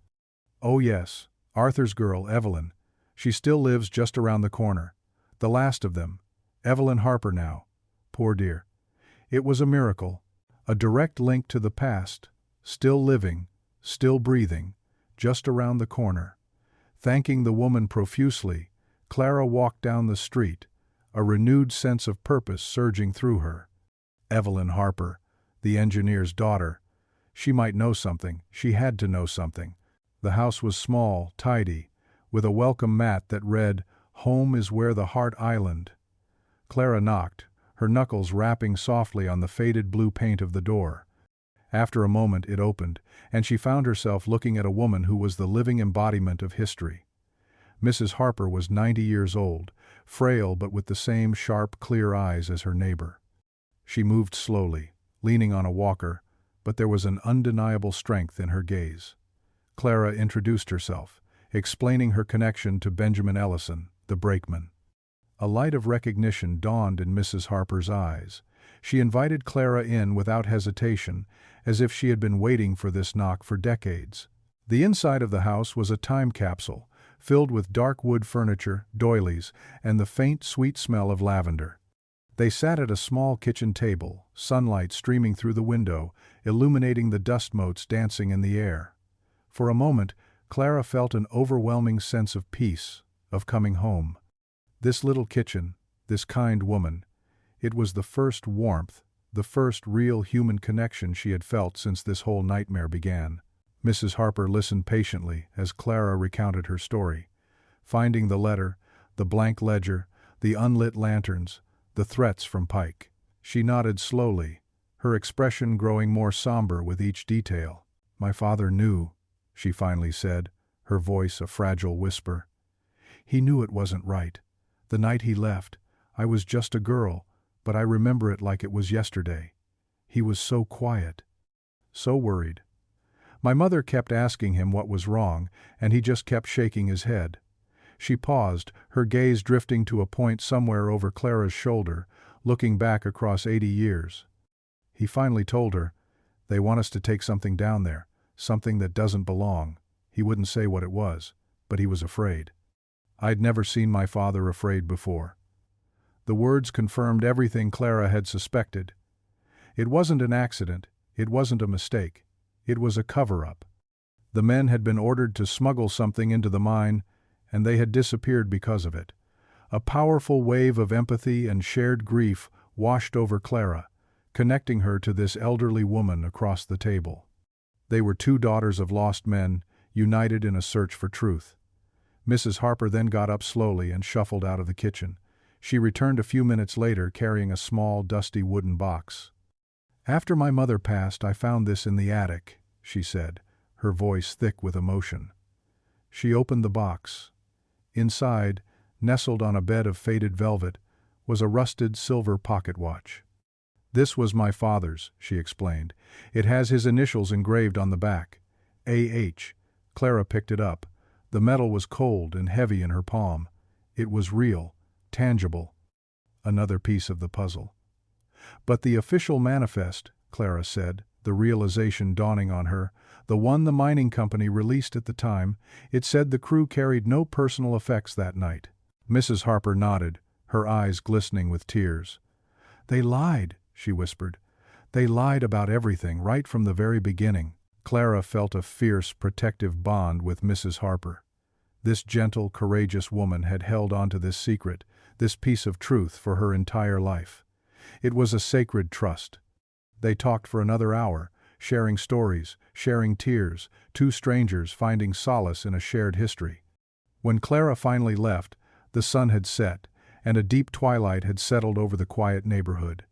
"Oh yes, Arthur's girl, Evelyn. She still lives just around the corner. The last of them. Evelyn Harper now. Poor dear. It was a miracle. A direct link to the past. Still living, still breathing, just around the corner. Thanking the woman profusely, Clara walked down the street, a renewed sense of purpose surging through her. Evelyn Harper, the engineer's daughter. She might know something, she had to know something. The house was small, tidy, with a welcome mat that read, "Home is where the heart island." Clara knocked, her knuckles rapping softly on the faded blue paint of the door. After a moment it opened, and she found herself looking at a woman who was the living embodiment of history. Mrs. Harper was 90 years old, frail but with the same sharp, clear eyes as her neighbor. She moved slowly, leaning on a walker, but there was an undeniable strength in her gaze. Clara introduced herself, explaining her connection to Benjamin Ellison, the brakeman. A light of recognition dawned in Mrs. Harper's eyes. She invited Clara in without hesitation, as if she had been waiting for this knock for decades. The inside of the house was a time capsule, filled with dark wood furniture, doilies, and the faint, sweet smell of lavender. They sat at a small kitchen table, sunlight streaming through the window, illuminating the dust motes dancing in the air. For a moment, Clara felt an overwhelming sense of peace, of coming home. This little kitchen, this kind woman, it was the first warmth, the first real human connection she had felt since this whole nightmare began. Mrs. Harper listened patiently as Clara recounted her story, finding the letter, the blank ledger, the unlit lanterns, the threats from Pike. She nodded slowly, her expression growing more somber with each detail. "My father knew," she finally said, her voice a fragile whisper. "He knew it wasn't right. The night he left, I was just a girl, but I remember it like it was yesterday. He was so quiet, so worried. My mother kept asking him what was wrong, and he just kept shaking his head." She paused, her gaze drifting to a point somewhere over Clara's shoulder, looking back across 80 years. "He finally told her, 'They want us to take something down there, something that doesn't belong.' He wouldn't say what it was, but he was afraid." I'd never seen my father afraid before. The words confirmed everything Clara had suspected. It wasn't an accident, it wasn't a mistake, it was a cover-up. The men had been ordered to smuggle something into the mine, and they had disappeared because of it. A powerful wave of empathy and shared grief washed over Clara, connecting her to this elderly woman across the table. They were two daughters of lost men, united in a search for truth. Mrs. Harper then got up slowly and shuffled out of the kitchen. She returned a few minutes later carrying a small, dusty wooden box. "After my mother passed, I found this in the attic," she said, her voice thick with emotion. She opened the box. Inside, nestled on a bed of faded velvet, was a rusted silver pocket watch. "This was my father's," she explained. "It has his initials engraved on the back. A.H." Clara picked it up. The metal was cold and heavy in her palm. It was real, tangible. Another piece of the puzzle. "But the official manifest," Clara said, the realization dawning on her, the one the mining company released at the time, it said the crew carried no personal effects that night. Mrs. Harper nodded, her eyes glistening with tears. "They lied," she whispered. "They lied about everything, right from the very beginning." Clara felt a fierce, protective bond with Mrs. Harper. This gentle, courageous woman had held on to this secret, this piece of truth for her entire life. It was a sacred trust. They talked for another hour, sharing stories, sharing tears, two strangers finding solace in a shared history. When Clara finally left, the sun had set, and a deep twilight had settled over the quiet neighborhood.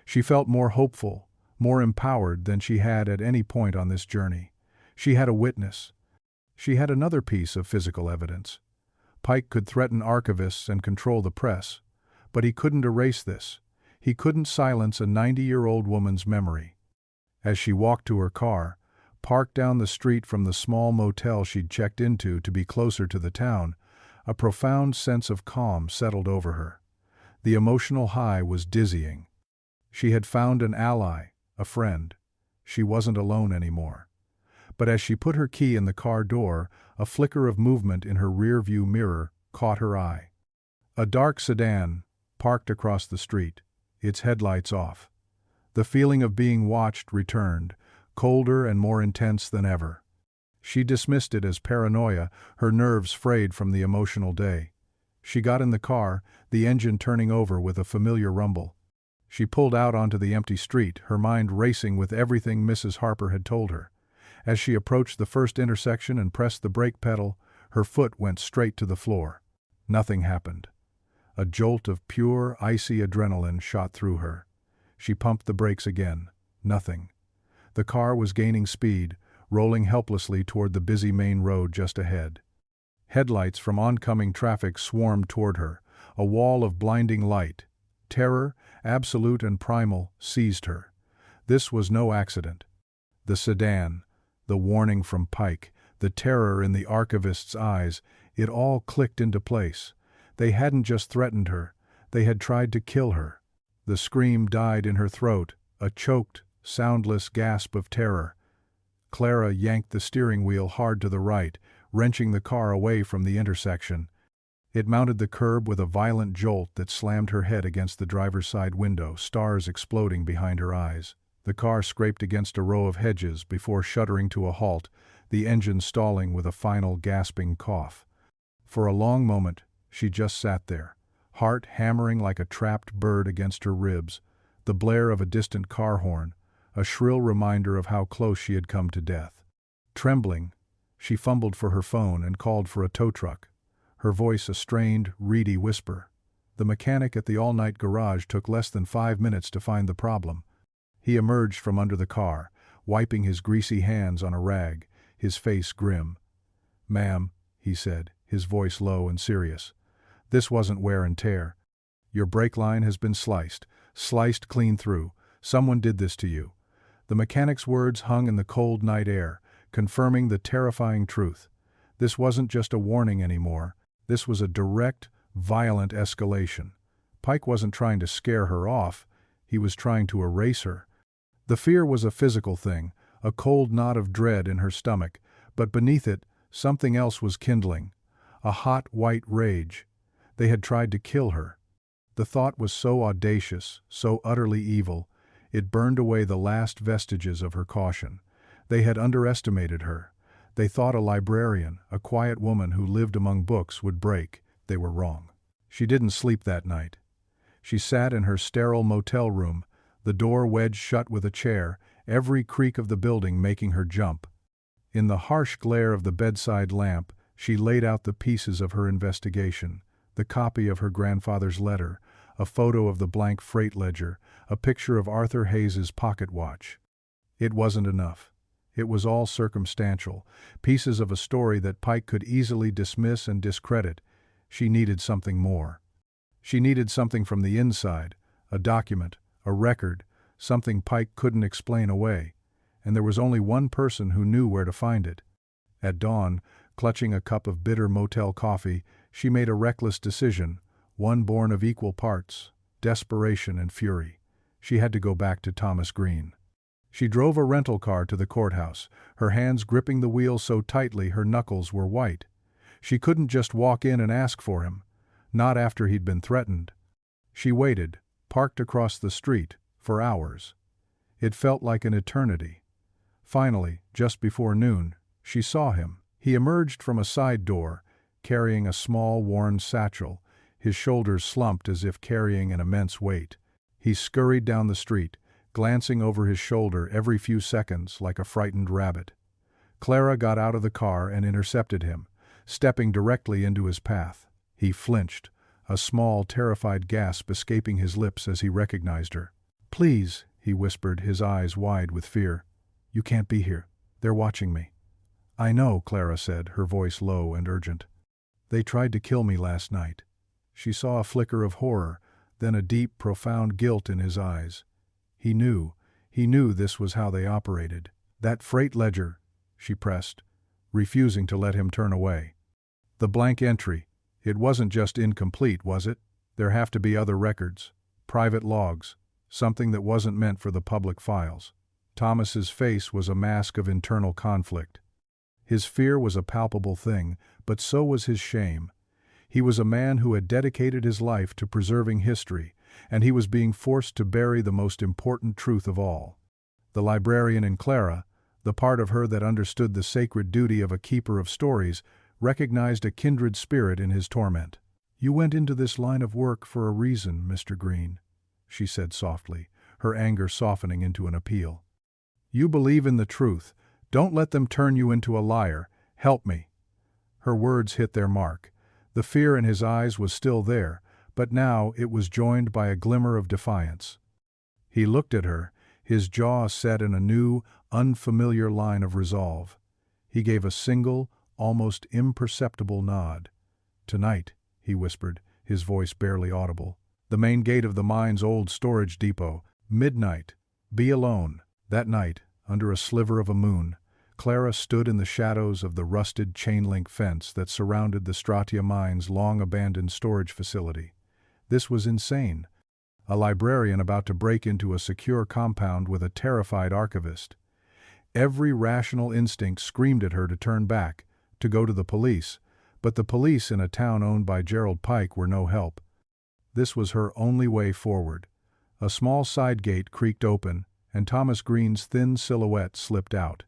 She felt more hopeful, more empowered than she had at any point on this journey. She had a witness. She had another piece of physical evidence. Pike could threaten archivists and control the press, but he couldn't erase this. He couldn't silence a 90-year-old woman's memory. As she walked to her car, parked down the street from the small motel she'd checked into to be closer to the town, a profound sense of calm settled over her. The emotional high was dizzying. She had found an ally, a friend. She wasn't alone anymore. But as she put her key in the car door, a flicker of movement in her rear-view mirror caught her eye. A dark sedan, parked across the street, its headlights off. The feeling of being watched returned, colder and more intense than ever. She dismissed it as paranoia, her nerves frayed from the emotional day. She got in the car, the engine turning over with a familiar rumble. She pulled out onto the empty street, her mind racing with everything Mrs. Harper had told her. As she approached the first intersection and pressed the brake pedal, her foot went straight to the floor. Nothing happened. A jolt of pure, icy adrenaline shot through her. She pumped the brakes again. Nothing. The car was gaining speed, rolling helplessly toward the busy main road just ahead. Headlights from oncoming traffic swarmed toward her, a wall of blinding light. Terror, absolute and primal, seized her. This was no accident. The sedan, the warning from Pike, the terror in the archivist's eyes, it all clicked into place. They hadn't just threatened her, they had tried to kill her. The scream died in her throat, a choked, soundless gasp of terror. Clara yanked the steering wheel hard to the right, wrenching the car away from the intersection. It mounted the curb with a violent jolt that slammed her head against the driver's side window, stars exploding behind her eyes. The car scraped against a row of hedges before shuddering to a halt, the engine stalling with a final gasping cough. For a long moment, she just sat there, heart hammering like a trapped bird against her ribs, the blare of a distant car horn, a shrill reminder of how close she had come to death. Trembling, she fumbled for her phone and called for a tow truck, her voice a strained, reedy whisper. The mechanic at the all-night garage took less than 5 minutes to find the problem. He emerged from under the car, wiping his greasy hands on a rag, his face grim. "Ma'am," he said, his voice low and serious, "this wasn't wear and tear. Your brake line has been sliced clean through. Someone did this to you." The mechanic's words hung in the cold night air, confirming the terrifying truth. This wasn't just a warning anymore. This was a direct, violent escalation. Pike wasn't trying to scare her off, he was trying to erase her. The fear was a physical thing, a cold knot of dread in her stomach, but beneath it, something else was kindling. A hot, white rage. They had tried to kill her. The thought was so audacious, so utterly evil, it burned away the last vestiges of her caution. They had underestimated her. They thought a librarian, a quiet woman who lived among books, would break. They were wrong. She didn't sleep that night. She sat in her sterile motel room, the door wedged shut with a chair, every creak of the building making her jump. In the harsh glare of the bedside lamp, she laid out the pieces of her investigation, the copy of her grandfather's letter, a photo of the blank freight ledger, a picture of Arthur Hayes's pocket watch. It wasn't enough. It was all circumstantial, pieces of a story that Pike could easily dismiss and discredit. She needed something more. She needed something from the inside, a document, a record, something Pike couldn't explain away, and there was only one person who knew where to find it. At dawn, clutching a cup of bitter motel coffee, she made a reckless decision, one born of equal parts, desperation and fury. She had to go back to Thomas Green. She drove a rental car to the courthouse, her hands gripping the wheel so tightly her knuckles were white. She couldn't just walk in and ask for him, not after he'd been threatened. She waited, parked across the street, for hours. It felt like an eternity. Finally, just before noon, she saw him. He emerged from a side door, carrying a small worn satchel, his shoulders slumped as if carrying an immense weight. He scurried down the street, glancing over his shoulder every few seconds like a frightened rabbit. Clara got out of the car and intercepted him, stepping directly into his path. He flinched, a small, terrified gasp escaping his lips as he recognized her. "Please," he whispered, his eyes wide with fear. "You can't be here. They're watching me." "I know," Clara said, her voice low and urgent. "They tried to kill me last night." She saw a flicker of horror, then a deep, profound guilt in his eyes. He knew this was how they operated. "That freight ledger," she pressed, refusing to let him turn away. "The blank entry, it wasn't just incomplete, was it? There have to be other records, private logs, something that wasn't meant for the public files." Thomas's face was a mask of internal conflict. His fear was a palpable thing, but so was his shame. He was a man who had dedicated his life to preserving history, and he was being forced to bury the most important truth of all. The librarian in Clara, the part of her that understood the sacred duty of a keeper of stories, recognized a kindred spirit in his torment. "You went into this line of work for a reason, Mr. Green," she said softly, her anger softening into an appeal. "You believe in the truth. Don't let them turn you into a liar. Help me." Her words hit their mark. The fear in his eyes was still there, but now it was joined by a glimmer of defiance. He looked at her, his jaw set in a new, unfamiliar line of resolve. He gave a single, almost imperceptible nod. "Tonight," he whispered, his voice barely audible. "The main gate of the mine's old storage depot. Midnight. Be alone." That night, under a sliver of a moon, Clara stood in the shadows of the rusted chain-link fence that surrounded the Stratia mine's long-abandoned storage facility. This was insane. A librarian about to break into a secure compound with a terrified archivist. Every rational instinct screamed at her to turn back, to go to the police, but the police in a town owned by Gerald Pike were no help. This was her only way forward. A small side gate creaked open, and Thomas Green's thin silhouette slipped out.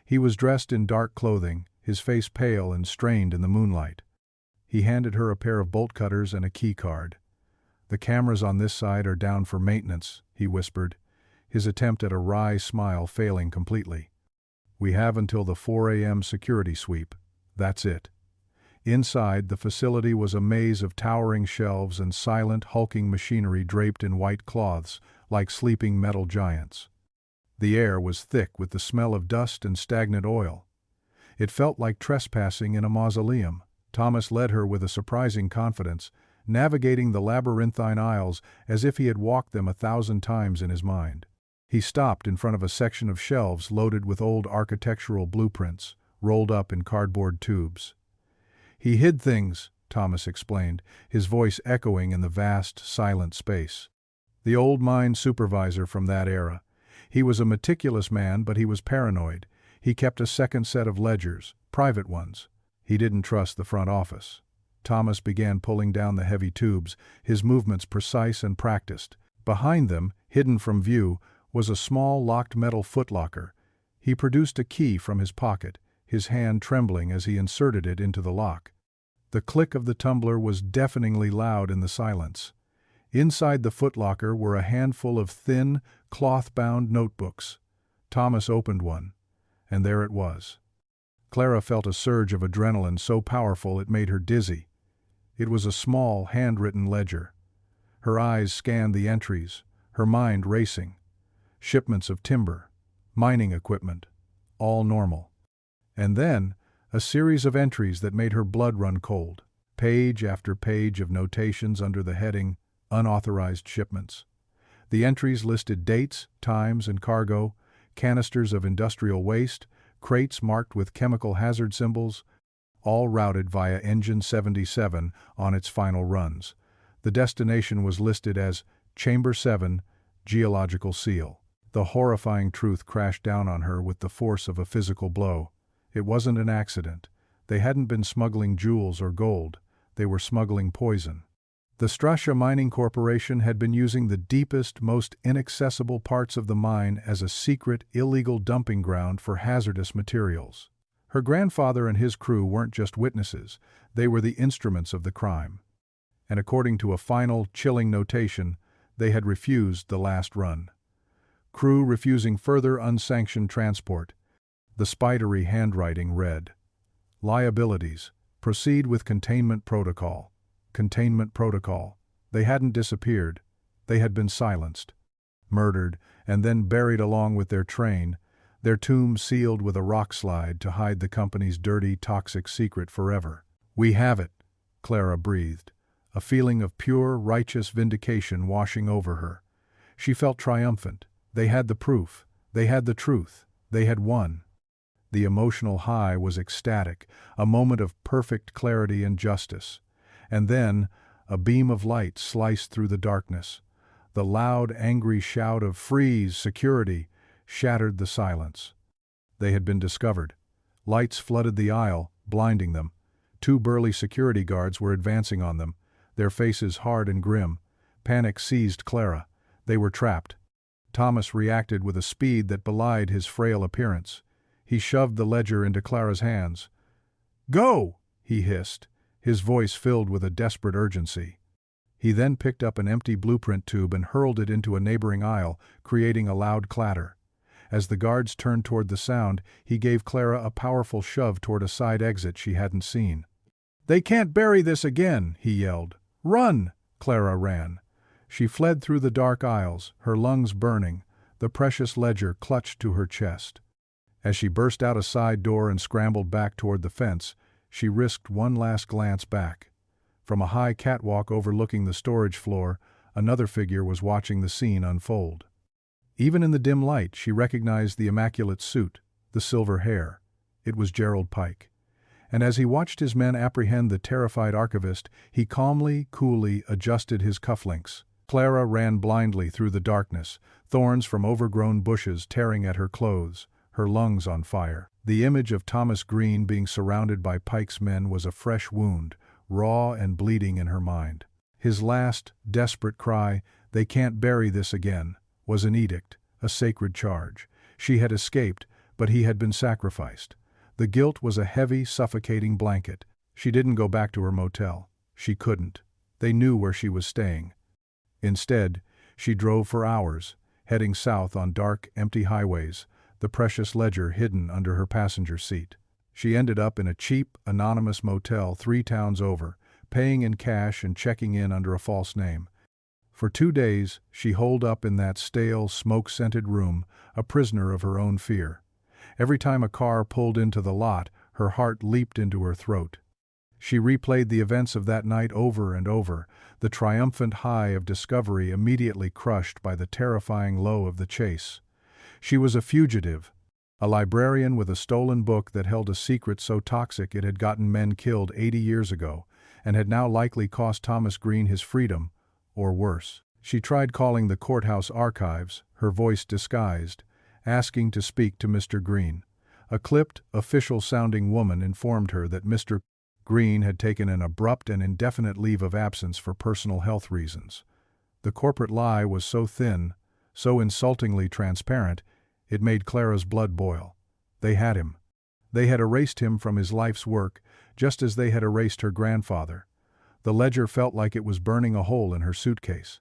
He was dressed in dark clothing, his face pale and strained in the moonlight. He handed her a pair of bolt cutters and a key card. "The cameras on this side are down for maintenance," he whispered, his attempt at a wry smile failing completely. "We have until the 4 a.m. security sweep. That's it." Inside, the facility was a maze of towering shelves and silent, hulking machinery draped in white cloths, like sleeping metal giants. The air was thick with the smell of dust and stagnant oil. It felt like trespassing in a mausoleum. Thomas led her with a surprising confidence, navigating the labyrinthine aisles as if he had walked them 1,000 times in his mind. He stopped in front of a section of shelves loaded with old architectural blueprints, rolled up in cardboard tubes. "He hid things," Thomas explained, his voice echoing in the vast, silent space. "The old mine supervisor from that era. He was a meticulous man, but he was paranoid. He kept a second set of ledgers, private ones. He didn't trust the front office." Thomas began pulling down the heavy tubes, his movements precise and practiced. Behind them, hidden from view, was a small locked metal footlocker. He produced a key from his pocket, his hand trembling as he inserted it into the lock. The click of the tumbler was deafeningly loud in the silence. Inside the footlocker were a handful of thin, cloth-bound notebooks. Thomas opened one, and there it was. Clara felt a surge of adrenaline so powerful it made her dizzy. It was a small, handwritten ledger. Her eyes scanned the entries, her mind racing. Shipments of timber, mining equipment, all normal. And then, a series of entries that made her blood run cold. Page after page of notations under the heading, "Unauthorized Shipments." The entries listed dates, times, and cargo, canisters of industrial waste, crates marked with chemical hazard symbols, all routed via Engine 77 on its final runs. The destination was listed as Chamber 7, Geological Seal. The horrifying truth crashed down on her with the force of a physical blow. It wasn't an accident. They hadn't been smuggling jewels or gold. They were smuggling poison. The Stratia Mining Corporation had been using the deepest, most inaccessible parts of the mine as a secret, illegal dumping ground for hazardous materials. Her grandfather and his crew weren't just witnesses, they were the instruments of the crime. And according to a final, chilling notation, they had refused the last run. Crew refusing further unsanctioned transport. The spidery handwriting read, "Liabilities. Proceed with containment protocol." Containment protocol. They hadn't disappeared. They had been silenced, murdered, and then buried along with their train, their tombs sealed with a rock slide to hide the company's dirty, toxic secret forever. "We have it," Clara breathed, a feeling of pure, righteous vindication washing over her. She felt triumphant. They had the proof. They had the truth. They had won. The emotional high was ecstatic, a moment of perfect clarity and justice. And then, a beam of light sliced through the darkness. The loud, angry shout of "Freeze! Security!" shattered the silence. They had been discovered. Lights flooded the aisle, blinding them. 2 burly security guards were advancing on them, their faces hard and grim. Panic seized Clara. They were trapped. Thomas reacted with a speed that belied his frail appearance. He shoved the ledger into Clara's hands. "Go!" he hissed, his voice filled with a desperate urgency. He then picked up an empty blueprint tube and hurled it into a neighboring aisle, creating a loud clatter. As the guards turned toward the sound, he gave Clara a powerful shove toward a side exit she hadn't seen. "They can't bury this again!" he yelled. "Run!" Clara ran. She fled through the dark aisles, her lungs burning, the precious ledger clutched to her chest. As she burst out a side door and scrambled back toward the fence, she risked one last glance back. From a high catwalk overlooking the storage floor, another figure was watching the scene unfold. Even in the dim light, she recognized the immaculate suit, the silver hair. It was Gerald Pike. And as he watched his men apprehend the terrified archivist, he calmly, coolly adjusted his cufflinks. Clara ran blindly through the darkness, thorns from overgrown bushes tearing at her clothes, her lungs on fire. The image of Thomas Green being surrounded by Pike's men was a fresh wound, raw and bleeding in her mind. His last, desperate cry, "They can't bury this again," was an edict, a sacred charge. She had escaped, but he had been sacrificed. The guilt was a heavy, suffocating blanket. She didn't go back to her motel. She couldn't. They knew where she was staying. Instead, she drove for hours, heading south on dark, empty highways, the precious ledger hidden under her passenger seat. She ended up in a cheap, anonymous motel 3 towns over, paying in cash and checking in under a false name. For 2 days, she holed up in that stale, smoke-scented room, a prisoner of her own fear. Every time a car pulled into the lot, her heart leaped into her throat. She replayed the events of that night over and over, the triumphant high of discovery immediately crushed by the terrifying low of the chase. She was a fugitive, a librarian with a stolen book that held a secret so toxic it had gotten men killed 80 years ago, and had now likely cost Thomas Green his freedom, or worse. She tried calling the courthouse archives, her voice disguised, asking to speak to Mr. Green. A clipped, official-sounding woman informed her that Mr. Green had taken an abrupt and indefinite leave of absence for personal health reasons. The corporate lie was so thin, so insultingly transparent, it made Clara's blood boil. They had him. They had erased him from his life's work, just as they had erased her grandfather. The ledger felt like it was burning a hole in her suitcase.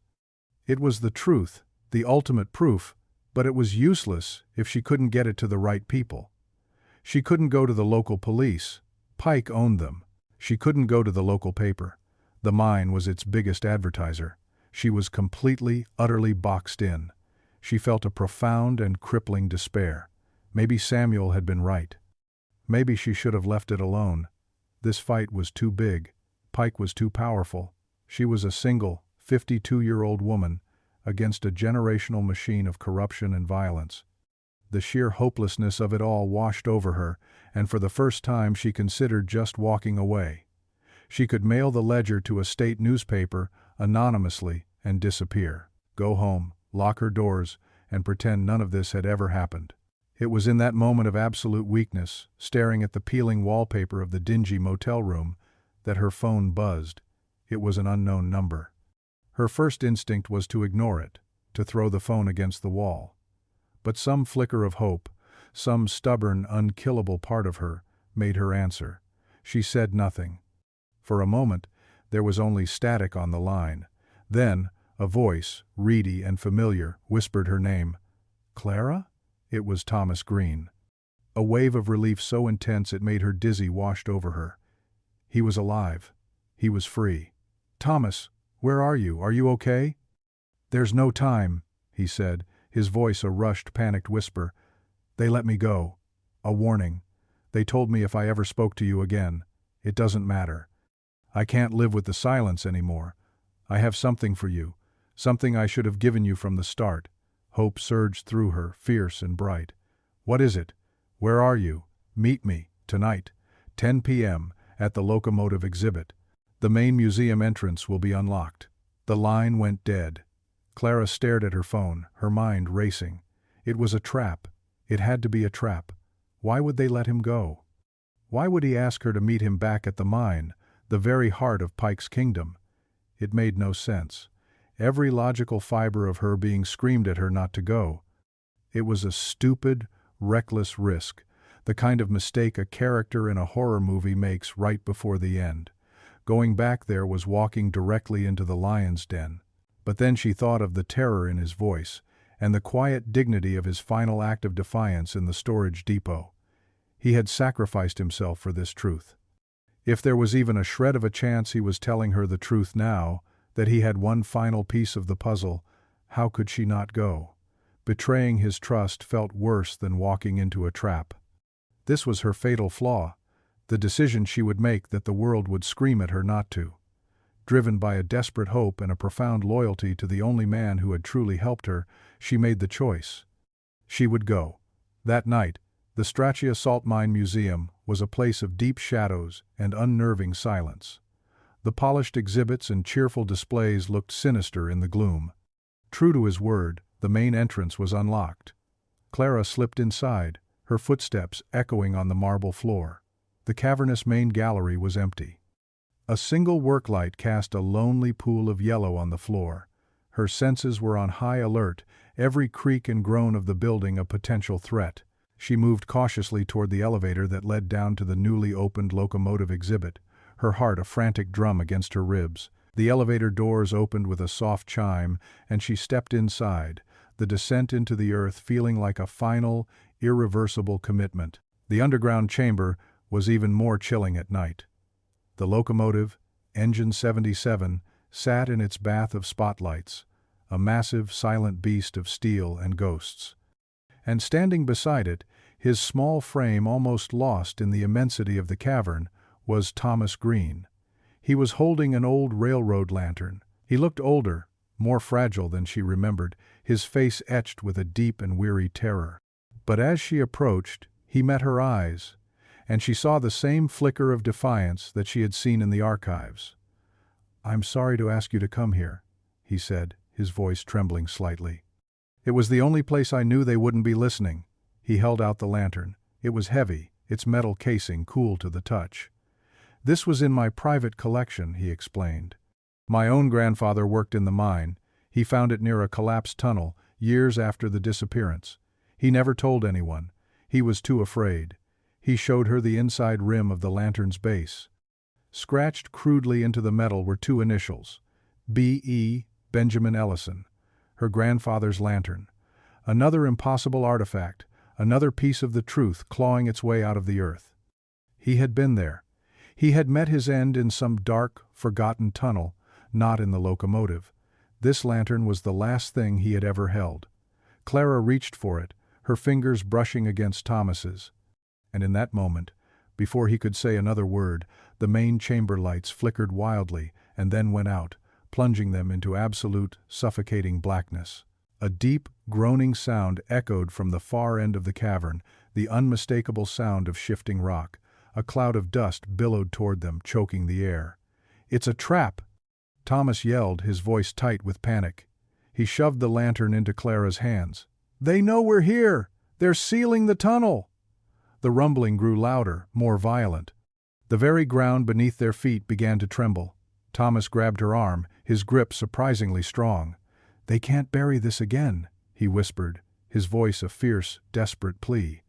It was the truth, the ultimate proof, but it was useless if she couldn't get it to the right people. She couldn't go to the local police. Pike owned them. She couldn't go to the local paper. The mine was its biggest advertiser. She was completely, utterly boxed in. She felt a profound and crippling despair. Maybe Samuel had been right. Maybe she should have left it alone. This fight was too big. Pike was too powerful. She was a single, 52-year-old woman against a generational machine of corruption and violence. The sheer hopelessness of it all washed over her, and for the first time she considered just walking away. She could mail the ledger to a state newspaper anonymously and disappear. Go home, lock her doors, and pretend none of this had ever happened. It was in that moment of absolute weakness, staring at the peeling wallpaper of the dingy motel room, that her phone buzzed. It was an unknown number. Her first instinct was to ignore it, to throw the phone against the wall. But some flicker of hope, some stubborn, unkillable part of her, made her answer. She said nothing. For a moment, there was only static on the line. Then, a voice, reedy and familiar, whispered her name. "Clara?" It was Thomas Green. A wave of relief so intense it made her dizzy washed over her. He was alive. He was free. "Thomas, where are you? Are you okay?" "There's no time," he said, his voice a rushed, panicked whisper. "They let me go. A warning. They told me if I ever spoke to you again. It doesn't matter. I can't live with the silence anymore. I have something for you, something I should have given you from the start." Hope surged through her, fierce and bright. "What is it? Where are you? Meet me, tonight, 10 p.m., at the Locomotive exhibit. The main museum entrance will be unlocked." The line went dead. Clara stared at her phone, her mind racing. It was a trap. It had to be a trap. Why would they let him go? Why would he ask her to meet him back at the mine, the very heart of Pike's kingdom? It made no sense. Every logical fiber of her being screamed at her not to go. It was a stupid, reckless risk, the kind of mistake a character in a horror movie makes right before the end. Going back there was walking directly into the lion's den. But then she thought of the terror in his voice, and the quiet dignity of his final act of defiance in the storage depot. He had sacrificed himself for this truth. If there was even a shred of a chance he was telling her the truth now, that he had one final piece of the puzzle, how could she not go? Betraying his trust felt worse than walking into a trap. This was her fatal flaw, the decision she would make that the world would scream at her not to. Driven by a desperate hope and a profound loyalty to the only man who had truly helped her, she made the choice. She would go. That night, the Strachey Salt Mine Museum was a place of deep shadows and unnerving silence. The polished exhibits and cheerful displays looked sinister in the gloom. True to his word, the main entrance was unlocked. Clara slipped inside, her footsteps echoing on the marble floor. The cavernous main gallery was empty. A single work light cast a lonely pool of yellow on the floor. Her senses were on high alert, every creak and groan of the building a potential threat. She moved cautiously toward the elevator that led down to the newly opened Locomotive exhibit, her heart a frantic drum against her ribs. The elevator doors opened with a soft chime, and she stepped inside, the descent into the earth feeling like a final, irreversible commitment. The underground chamber was even more chilling at night. The Locomotive, Engine 77, sat in its bath of spotlights, a massive, silent beast of steel and ghosts. And standing beside it, his small frame almost lost in the immensity of the cavern, was Thomas Green. He was holding an old railroad lantern. He looked older, more fragile than she remembered, his face etched with a deep and weary terror. But as she approached, he met her eyes, and she saw the same flicker of defiance that she had seen in the archives. "I'm sorry to ask you to come here," he said, his voice trembling slightly. "It was the only place I knew they wouldn't be listening." He held out the lantern. It was heavy, its metal casing cool to the touch. "This was in my private collection," he explained. "My own grandfather worked in the mine. He found it near a collapsed tunnel, years after the disappearance. He never told anyone. He was too afraid." He showed her the inside rim of the lantern's base. Scratched crudely into the metal were two initials, B.E. Benjamin Ellison, her grandfather's lantern. Another impossible artifact, another piece of the truth clawing its way out of the earth. He had been there. He had met his end in some dark, forgotten tunnel, not in the Locomotive. This lantern was the last thing he had ever held. Clara reached for it, her fingers brushing against Thomas's. And in that moment, before he could say another word, the main chamber lights flickered wildly and then went out, plunging them into absolute, suffocating blackness. A deep, groaning sound echoed from the far end of the cavern, the unmistakable sound of shifting rock. A cloud of dust billowed toward them, choking the air. "It's a trap!" Thomas yelled, his voice tight with panic. He shoved the lantern into Clara's hands. "They know we're here! They're sealing the tunnel!" The rumbling grew louder, more violent. The very ground beneath their feet began to tremble. Thomas grabbed her arm, his grip surprisingly strong. "They can't bury this again," he whispered, his voice a fierce, desperate plea.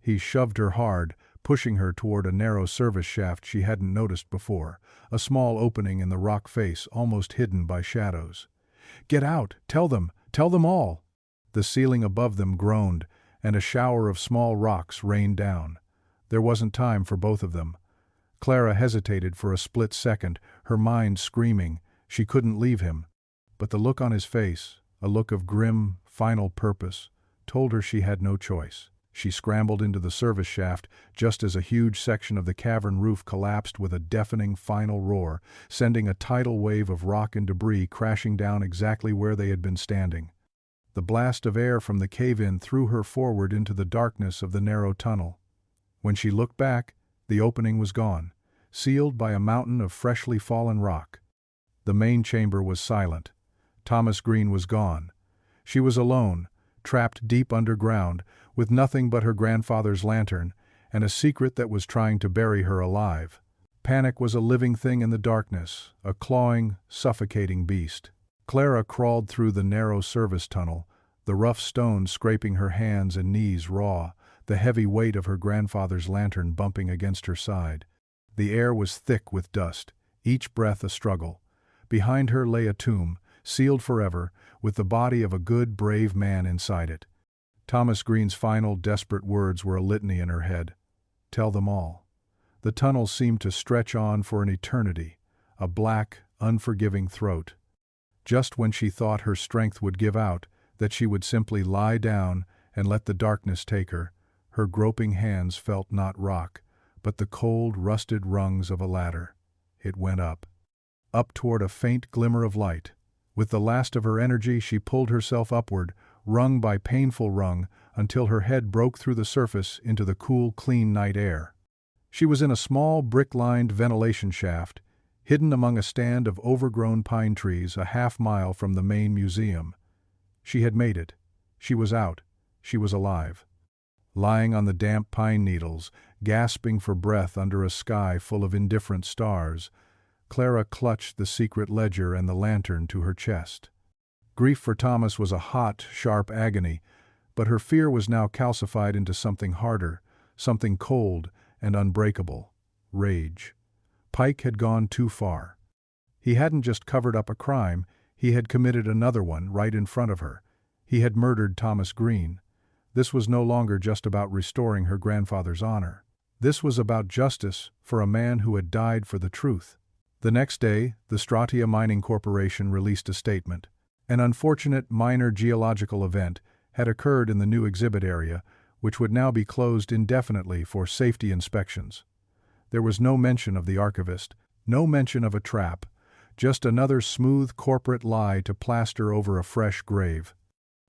He shoved her hard, pushing her toward a narrow service shaft she hadn't noticed before, a small opening in the rock face almost hidden by shadows. "Get out! Tell them all!" The ceiling above them groaned, and a shower of small rocks rained down. There wasn't time for both of them. Clara hesitated for a split second, her mind screaming. She couldn't leave him. But the look on his face, a look of grim, final purpose, told her she had no choice. She scrambled into the service shaft just as a huge section of the cavern roof collapsed with a deafening final roar, sending a tidal wave of rock and debris crashing down exactly where they had been standing. The blast of air from the cave-in threw her forward into the darkness of the narrow tunnel. When she looked back, the opening was gone, sealed by a mountain of freshly fallen rock. The main chamber was silent. Thomas Green was gone. She was alone, trapped deep underground, with nothing but her grandfather's lantern, and a secret that was trying to bury her alive. Panic was a living thing in the darkness, a clawing, suffocating beast. Clara crawled through the narrow service tunnel, the rough stones scraping her hands and knees raw, the heavy weight of her grandfather's lantern bumping against her side. The air was thick with dust, each breath a struggle. Behind her lay a tomb, sealed forever, with the body of a good, brave man inside it. Thomas Green's final, desperate words were a litany in her head. Tell them all. The tunnel seemed to stretch on for an eternity, a black, unforgiving throat. Just when she thought her strength would give out, that she would simply lie down and let the darkness take her, her groping hands felt not rock, but the cold, rusted rungs of a ladder. It went up toward a faint glimmer of light. With the last of her energy she pulled herself upward, rung by painful rung, until her head broke through the surface into the cool, clean night air. She was in a small, brick-lined ventilation shaft, hidden among a stand of overgrown pine trees a half-mile from the main museum. She had made it. She was out. She was alive. Lying on the damp pine needles, gasping for breath under a sky full of indifferent stars, Clara clutched the secret ledger and the lantern to her chest. Grief for Thomas was a hot, sharp agony, but her fear was now calcified into something harder, something cold and unbreakable: rage. Pike had gone too far. He hadn't just covered up a crime, he had committed another one right in front of her. He had murdered Thomas Green. This was no longer just about restoring her grandfather's honor. This was about justice for a man who had died for the truth. The next day, the Stratia Mining Corporation released a statement. An unfortunate minor geological event had occurred in the new exhibit area, which would now be closed indefinitely for safety inspections. There was no mention of the archivist, no mention of a trap, just another smooth corporate lie to plaster over a fresh grave.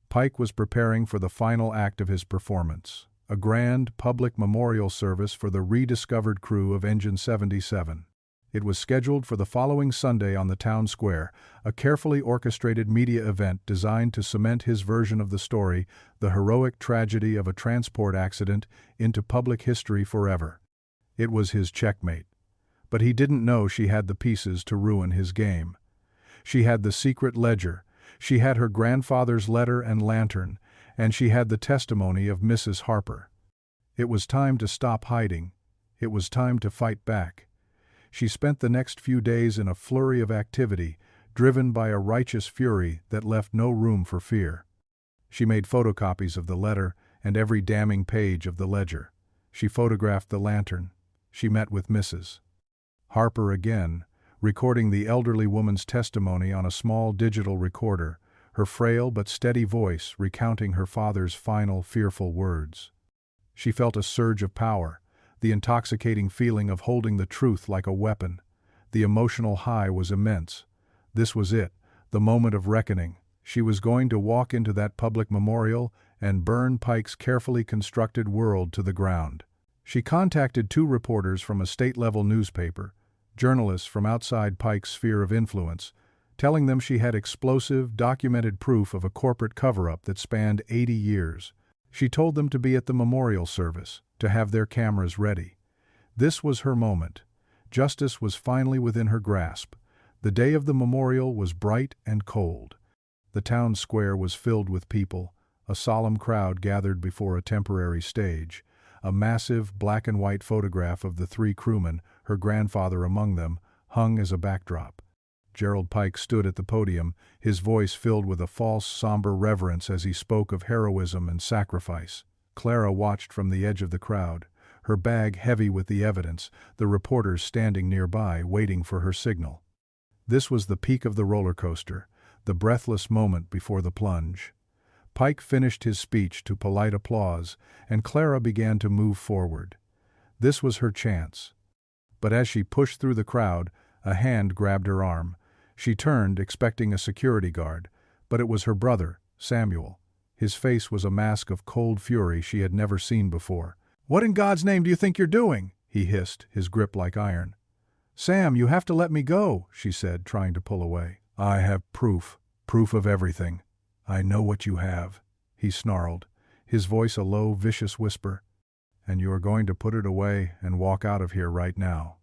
Pike was preparing for the final act of his performance, a grand public memorial service for the rediscovered crew of Engine 77. It was scheduled for the following Sunday on the town square, a carefully orchestrated media event designed to cement his version of the story, the heroic tragedy of a transport accident, into public history forever. It was his checkmate. But he didn't know she had the pieces to ruin his game. She had the secret ledger, she had her grandfather's letter and lantern, and she had the testimony of Mrs. Harper. It was time to stop hiding. It was time to fight back. She spent the next few days in a flurry of activity, driven by a righteous fury that left no room for fear. She made photocopies of the letter and every damning page of the ledger. She photographed the lantern. She met with Mrs. Harper again, recording the elderly woman's testimony on a small digital recorder, her frail but steady voice recounting her father's final fearful words. She felt a surge of power, the intoxicating feeling of holding the truth like a weapon. The emotional high was immense. This was it, the moment of reckoning. She was going to walk into that public memorial and burn Pike's carefully constructed world to the ground. She contacted 2 reporters from a state-level newspaper, journalists from outside Pike's sphere of influence, telling them she had explosive, documented proof of a corporate cover-up that spanned 80 years. She told them to be at the memorial service, to have their cameras ready. This was her moment. Justice was finally within her grasp. The day of the memorial was bright and cold. The town square was filled with people, a solemn crowd gathered before a temporary stage. A massive black-and-white photograph of the 3 crewmen, her grandfather among them, hung as a backdrop. Gerald Pike stood at the podium, his voice filled with a false, somber reverence as he spoke of heroism and sacrifice. Clara watched from the edge of the crowd, her bag heavy with the evidence, the reporters standing nearby, waiting for her signal. This was the peak of the roller coaster, the breathless moment before the plunge. Pike finished his speech to polite applause, and Clara began to move forward. This was her chance. But as she pushed through the crowd, a hand grabbed her arm. She turned, expecting a security guard, but it was her brother, Samuel. His face was a mask of cold fury she had never seen before. "What in God's name do you think you're doing?" he hissed, his grip like iron. "Sam, you have to let me go," she said, trying to pull away. "I have proof of everything. I know what you have," he snarled, his voice a low, vicious whisper. and you are going to put it away and walk out of here right now."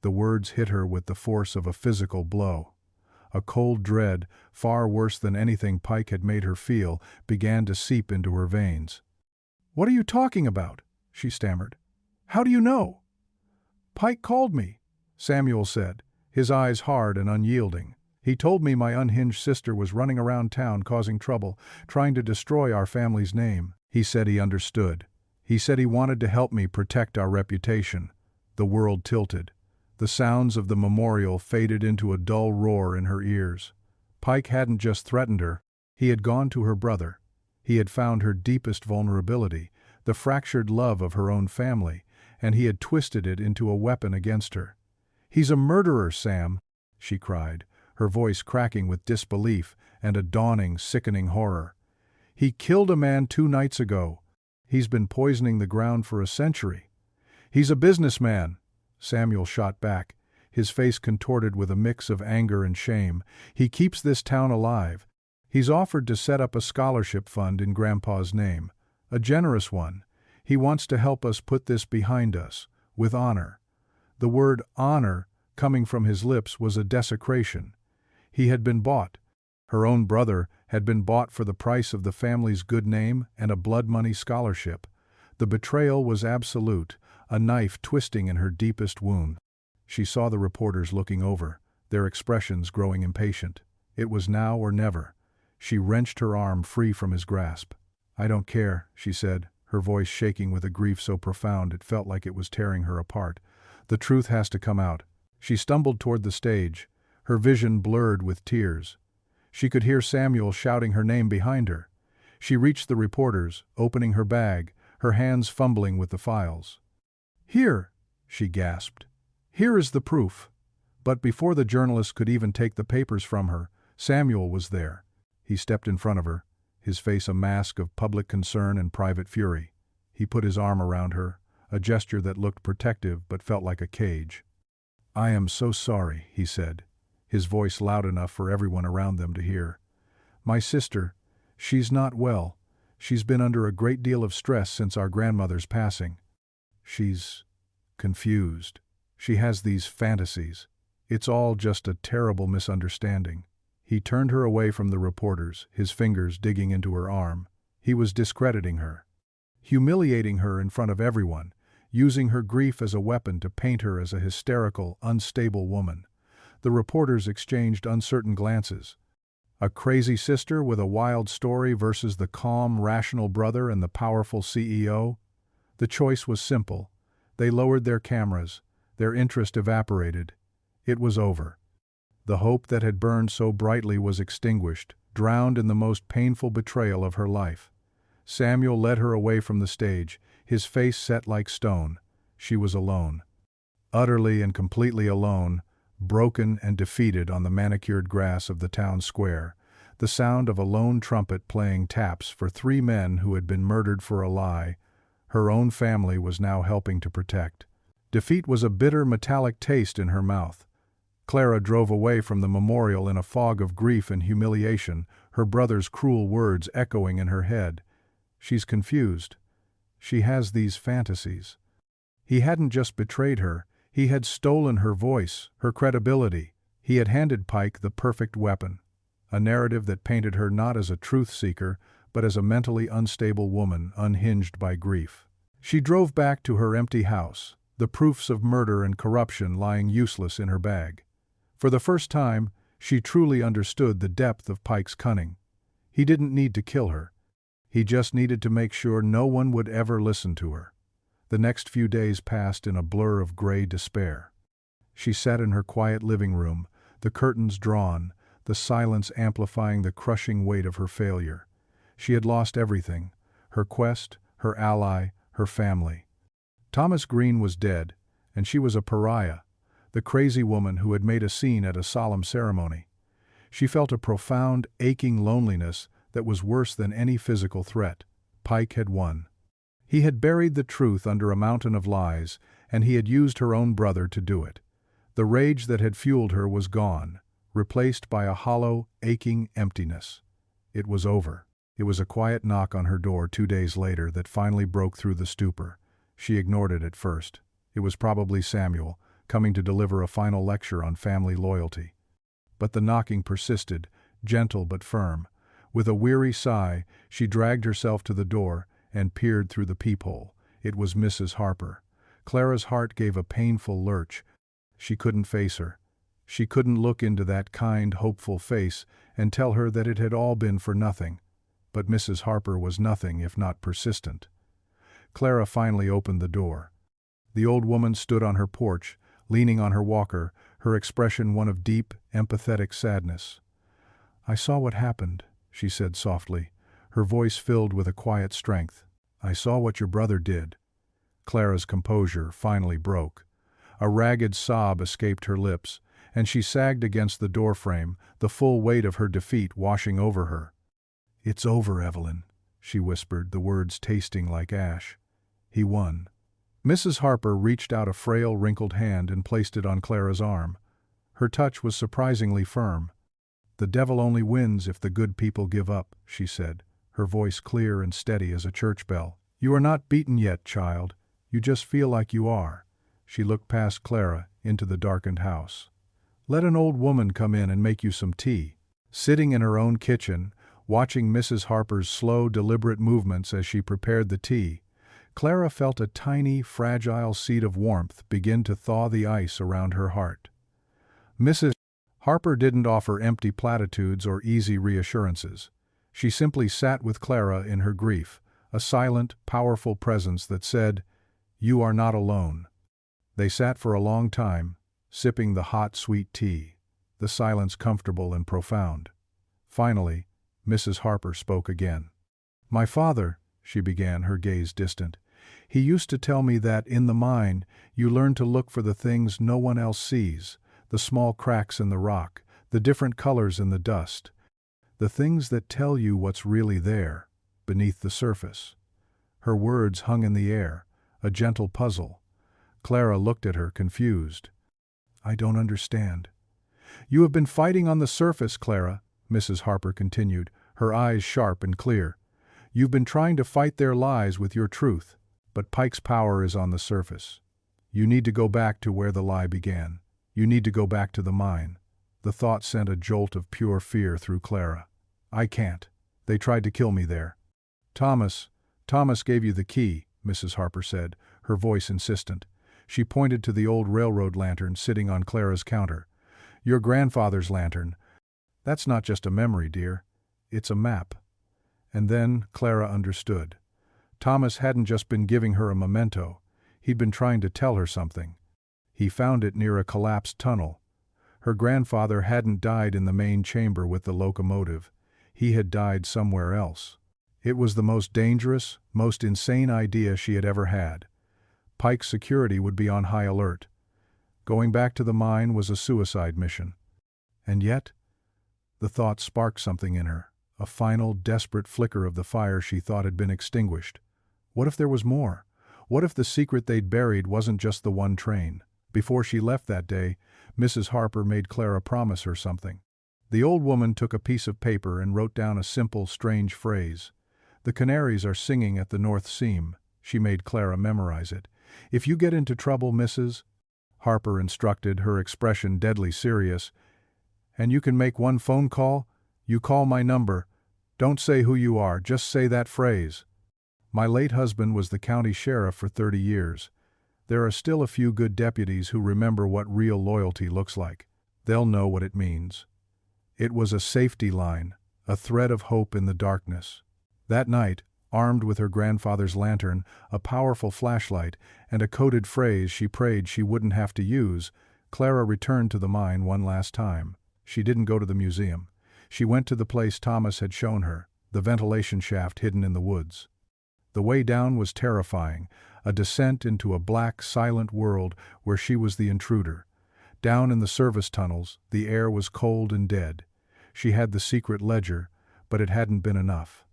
The words hit her with the force of a physical blow. A cold dread, far worse than anything Pike had made her feel, began to seep into her veins. "What are you talking about?" she stammered. "How do you know?" "Pike called me," Samuel said, his eyes hard and unyielding. "He told me my unhinged sister was running around town causing trouble, trying to destroy our family's name. He said he understood. He said he wanted to help me protect our reputation." The world tilted. The sounds of the memorial faded into a dull roar in her ears. Pike hadn't just threatened her, he had gone to her brother. He had found her deepest vulnerability, the fractured love of her own family, and he had twisted it into a weapon against her. "He's a murderer, Sam," she cried, her voice cracking with disbelief and a dawning, sickening horror. "He killed a man 2 nights ago. He's been poisoning the ground for a century. He's a businessman." Samuel shot back, his face contorted with a mix of anger and shame. "He keeps this town alive. He's offered to set up a scholarship fund in Grandpa's name. A generous one. He wants to help us put this behind us, with honor." The word honor, coming from his lips, was a desecration. He had been bought. Her own brother had been bought for the price of the family's good name and a blood money scholarship. The betrayal was absolute, a knife twisting in her deepest wound. She saw the reporters looking over, their expressions growing impatient. It was now or never. She wrenched her arm free from his grasp. "I don't care," she said, her voice shaking with a grief so profound it felt like it was tearing her apart. "The truth has to come out." She stumbled toward the stage, her vision blurred with tears. She could hear Samuel shouting her name behind her. She reached the reporters, opening her bag, her hands fumbling with the files. "Here," she gasped. "Here is the proof." But before the journalist could even take the papers from her, Samuel was there. He stepped in front of her, his face a mask of public concern and private fury. He put his arm around her, a gesture that looked protective but felt like a cage. "I am so sorry," he said, his voice loud enough for everyone around them to hear. "My sister, she's not well. She's been under a great deal of stress since our grandmother's passing. She's confused. She has these fantasies. It's all just a terrible misunderstanding." He turned her away from the reporters, his fingers digging into her arm. He was discrediting her, humiliating her in front of everyone, using her grief as a weapon to paint her as a hysterical, unstable woman. The reporters exchanged uncertain glances. A crazy sister with a wild story versus the calm, rational brother and the powerful CEO? The choice was simple. They lowered their cameras. Their interest evaporated. It was over. The hope that had burned so brightly was extinguished, drowned in the most painful betrayal of her life. Samuel led her away from the stage, his face set like stone. She was alone. Utterly and completely alone, broken and defeated on the manicured grass of the town square, the sound of a lone trumpet playing taps for 3 men who had been murdered for a lie, her own family was now helping to protect. Defeat was a bitter, metallic taste in her mouth. Clara drove away from the memorial in a fog of grief and humiliation, her brother's cruel words echoing in her head. She's confused. She has these fantasies. He hadn't just betrayed her, he had stolen her voice, her credibility. He had handed Pike the perfect weapon, a narrative that painted her not as a truth seeker, but as a mentally unstable woman unhinged by grief. She drove back to her empty house, the proofs of murder and corruption lying useless in her bag. For the first time, she truly understood the depth of Pike's cunning. He didn't need to kill her. He just needed to make sure no one would ever listen to her. The next few days passed in a blur of gray despair. She sat in her quiet living room, the curtains drawn, the silence amplifying the crushing weight of her failure. She had lost everything: her quest, her ally, her family. Thomas Green was dead, and she was a pariah, the crazy woman who had made a scene at a solemn ceremony. She felt a profound, aching loneliness that was worse than any physical threat. Pike had won. He had buried the truth under a mountain of lies, and he had used her own brother to do it. The rage that had fueled her was gone, replaced by a hollow, aching emptiness. It was over. It was a quiet knock on her door 2 days later that finally broke through the stupor. She ignored it at first. It was probably Samuel, coming to deliver a final lecture on family loyalty. But the knocking persisted, gentle but firm. With a weary sigh, she dragged herself to the door and peered through the peephole. It was Mrs. Harper. Clara's heart gave a painful lurch. She couldn't face her. She couldn't look into that kind, hopeful face and tell her that it had all been for nothing. But Mrs. Harper was nothing if not persistent. Clara finally opened the door. The old woman stood on her porch, leaning on her walker, her expression one of deep, empathetic sadness. "I saw what happened," she said softly, her voice filled with a quiet strength. "I saw what your brother did." Clara's composure finally broke. A ragged sob escaped her lips, and she sagged against the doorframe, the full weight of her defeat washing over her. "It's over, Evelyn," she whispered, the words tasting like ash. "He won." Mrs. Harper reached out a frail, wrinkled hand and placed it on Clara's arm. Her touch was surprisingly firm. "The devil only wins if the good people give up," she said, her voice clear and steady as a church bell. "You are not beaten yet, child. You just feel like you are." She looked past Clara into the darkened house. "Let an old woman come in and make you some tea." Sitting in her own kitchen, watching Mrs. Harper's slow, deliberate movements as she prepared the tea, Clara felt a tiny, fragile seed of warmth begin to thaw the ice around her heart. Mrs. Harper didn't offer empty platitudes or easy reassurances. She simply sat with Clara in her grief, a silent, powerful presence that said, "You are not alone." They sat for a long time, sipping the hot, sweet tea, the silence comfortable and profound. Finally, Mrs. Harper spoke again. "My father," she began, her gaze distant, "he used to tell me that, in the mine, you learn to look for the things no one else sees, the small cracks in the rock, the different colors in the dust, the things that tell you what's really there, beneath the surface." Her words hung in the air, a gentle puzzle. Clara looked at her, confused. "I don't understand." "You have been fighting on the surface, Clara," Mrs. Harper continued, her eyes sharp and clear. "You've been trying to fight their lies with your truth, but Pike's power is on the surface. You need to go back to where the lie began. You need to go back to the mine." The thought sent a jolt of pure fear through Clara. "I can't. They tried to kill me there." Thomas gave you the key," Mrs. Harper said, her voice insistent. She pointed to the old railroad lantern sitting on Clara's counter. "Your grandfather's lantern. That's not just a memory, dear. It's a map." And then Clara understood. Thomas hadn't just been giving her a memento. He'd been trying to tell her something. He found it near a collapsed tunnel. Her grandfather hadn't died in the main chamber with the locomotive. He had died somewhere else. It was the most dangerous, most insane idea she had ever had. Pike's security would be on high alert. Going back to the mine was a suicide mission. And yet, the thought sparked something in her, a final, desperate flicker of the fire she thought had been extinguished. What if there was more? What if the secret they'd buried wasn't just the one train? Before she left that day, Mrs. Harper made Clara promise her something. The old woman took a piece of paper and wrote down a simple, strange phrase. "The canaries are singing at the north seam." She made Clara memorize it. "If you get into trouble, Mrs. Harper instructed, her expression deadly serious, "and you can make one phone call, you call my number. Don't say who you are, just say that phrase. My late husband was the county sheriff for 30 years. There are still a few good deputies who remember what real loyalty looks like. They'll know what it means." It was a safety line, a thread of hope in the darkness. That night, armed with her grandfather's lantern, a powerful flashlight, and a coded phrase she prayed she wouldn't have to use, Clara returned to the mine one last time. She didn't go to the museum. She went to the place Thomas had shown her, the ventilation shaft hidden in the woods. The way down was terrifying, a descent into a black, silent world where she was the intruder. Down in the service tunnels, the air was cold and dead. She had the secret ledger, but it hadn't been enough.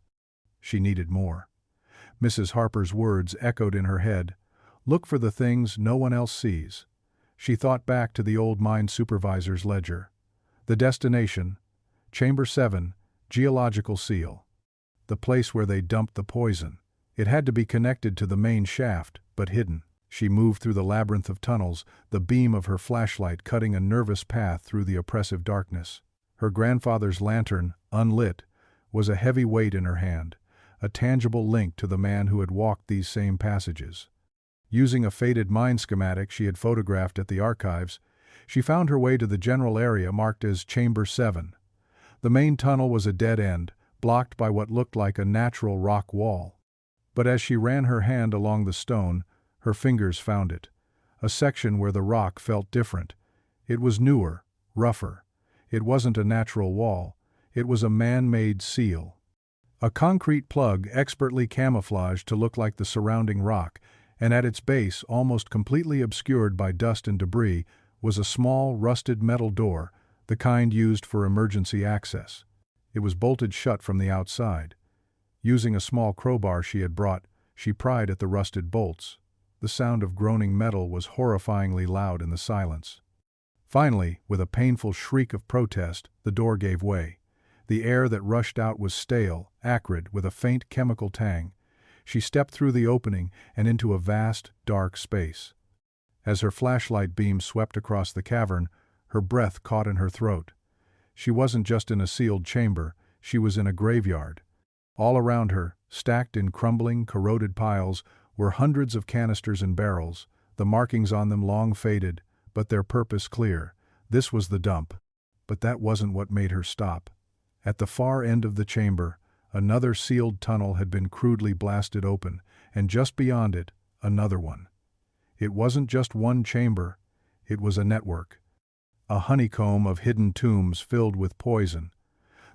She needed more. Mrs. Harper's words echoed in her head, "Look for the things no one else sees." She thought back to the old mine supervisor's ledger. The destination, Chamber 7, geological seal. The place where they dumped the poison. It had to be connected to the main shaft, but hidden. She moved through the labyrinth of tunnels, the beam of her flashlight cutting a nervous path through the oppressive darkness. Her grandfather's lantern, unlit, was a heavy weight in her hand, a tangible link to the man who had walked these same passages. Using a faded mind schematic she had photographed at the archives, she found her way to the general area marked as Chamber 7. The main tunnel was a dead end, blocked by what looked like a natural rock wall. But as she ran her hand along the stone, her fingers found it. A section where the rock felt different. It was newer, rougher. It wasn't a natural wall. It was a man-made seal. A concrete plug expertly camouflaged to look like the surrounding rock, and at its base, almost completely obscured by dust and debris, was a small, rusted metal door, the kind used for emergency access. It was bolted shut from the outside. Using a small crowbar she had brought, she pried at the rusted bolts. The sound of groaning metal was horrifyingly loud in the silence. Finally, with a painful shriek of protest, the door gave way. The air that rushed out was stale, acrid, with a faint chemical tang. She stepped through the opening and into a vast, dark space. As her flashlight beam swept across the cavern, her breath caught in her throat. She wasn't just in a sealed chamber, she was in a graveyard. All around her, stacked in crumbling, corroded piles, were hundreds of canisters and barrels, the markings on them long faded, but their purpose clear. This was the dump. But that wasn't what made her stop. At the far end of the chamber, another sealed tunnel had been crudely blasted open, and just beyond it, another one. It wasn't just one chamber, it was a network. A honeycomb of hidden tombs filled with poison.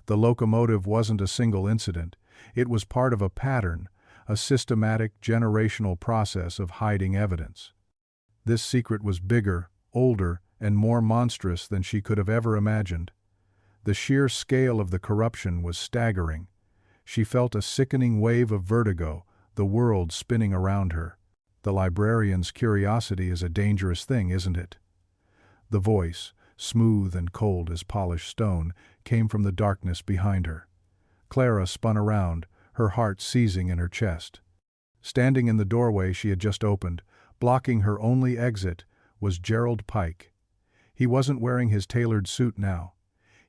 The locomotive wasn't a single incident, it was part of a pattern, a systematic, generational process of hiding evidence. This secret was bigger, older, and more monstrous than she could have ever imagined. The sheer scale of the corruption was staggering. She felt a sickening wave of vertigo, the world spinning around her. The librarian's curiosity is a dangerous thing, isn't it? The voice, smooth and cold as polished stone, came from the darkness behind her. Clara spun around, her heart seizing in her chest. Standing in the doorway she had just opened, blocking her only exit, was Gerald Pike. He wasn't wearing his tailored suit now.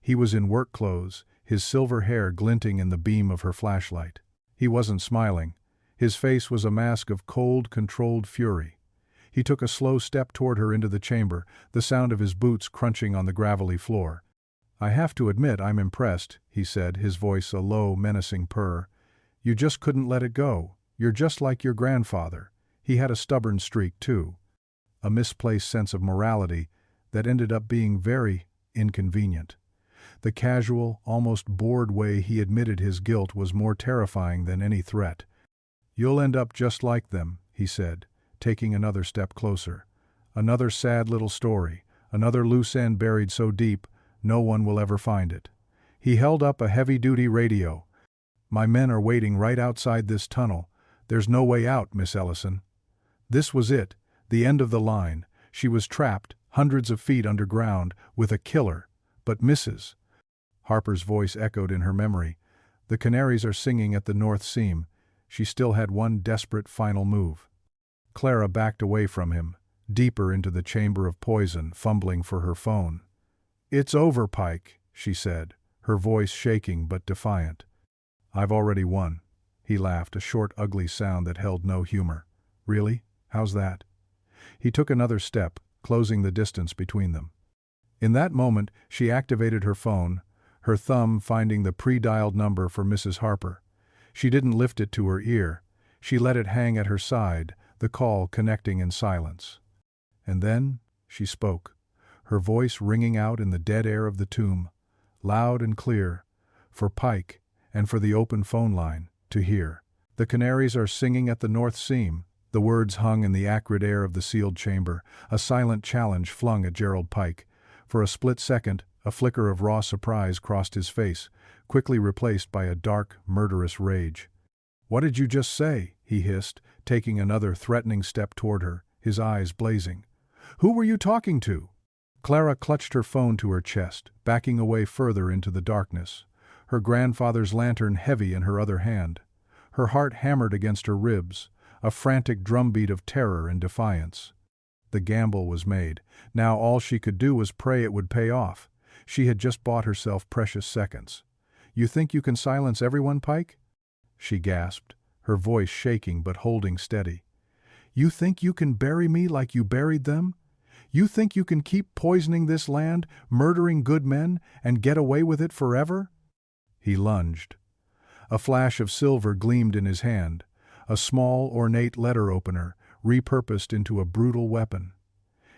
He was in work clothes, his silver hair glinting in the beam of her flashlight. He wasn't smiling. His face was a mask of cold, controlled fury. He took a slow step toward her into the chamber, the sound of his boots crunching on the gravelly floor. "I have to admit I'm impressed," he said, his voice a low, menacing purr. "You just couldn't let it go. You're just like your grandfather. He had a stubborn streak, too. A misplaced sense of morality that ended up being very inconvenient. The casual, almost bored way he admitted his guilt was more terrifying than any threat. "You'll end up just like them," he said, taking another step closer. "Another sad little story, another loose end buried so deep, no one will ever find it." He held up a heavy-duty radio. "My men are waiting right outside this tunnel. There's no way out, Miss Ellison." This was it, the end of the line. She was trapped, hundreds of feet underground, with a killer. But Mrs. Harper's voice echoed in her memory. The canaries are singing at the north seam. She still had one desperate final move. Clara backed away from him, deeper into the chamber of poison, fumbling for her phone. "It's over, Pike," she said, her voice shaking but defiant. "I've already won." He laughed, a short, ugly sound that held no humor. "Really? How's that?" He took another step, closing the distance between them. In that moment, she activated her phone, her thumb finding the pre-dialed number for Mrs. Harper. She didn't lift it to her ear. She let it hang at her side, the call connecting in silence. And then she spoke, her voice ringing out in the dead air of the tomb, loud and clear, for Pike, and for the open phone line, to hear. "The canaries are singing at the north seam." The words hung in the acrid air of the sealed chamber, a silent challenge flung at Gerald Pike. For a split second, a flicker of raw surprise crossed his face, quickly replaced by a dark, murderous rage. "What did you just say?" he hissed, taking another threatening step toward her, his eyes blazing. "Who were you talking to?" Clara clutched her phone to her chest, backing away further into the darkness, her grandfather's lantern heavy in her other hand. Her heart hammered against her ribs, a frantic drumbeat of terror and defiance. The gamble was made. Now all she could do was pray it would pay off. She had just bought herself precious seconds. "You think you can silence everyone, Pike?" she gasped, her voice shaking but holding steady. "You think you can bury me like you buried them? You think you can keep poisoning this land, murdering good men, and get away with it forever?" He lunged. A flash of silver gleamed in his hand, a small, ornate letter opener, repurposed into a brutal weapon.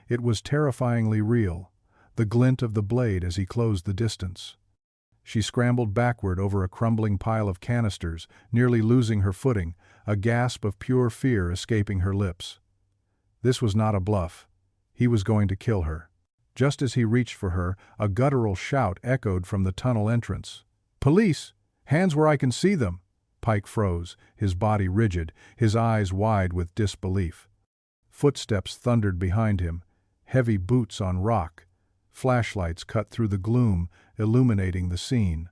It was terrifyingly real, the glint of the blade as he closed the distance. She scrambled backward over a crumbling pile of canisters, nearly losing her footing, a gasp of pure fear escaping her lips. This was not a bluff. He was going to kill her. Just as he reached for her, a guttural shout echoed from the tunnel entrance. "Police! Hands where I can see them!" Pike froze, his body rigid, his eyes wide with disbelief. Footsteps thundered behind him, heavy boots on rock. Flashlights cut through the gloom, illuminating the scene.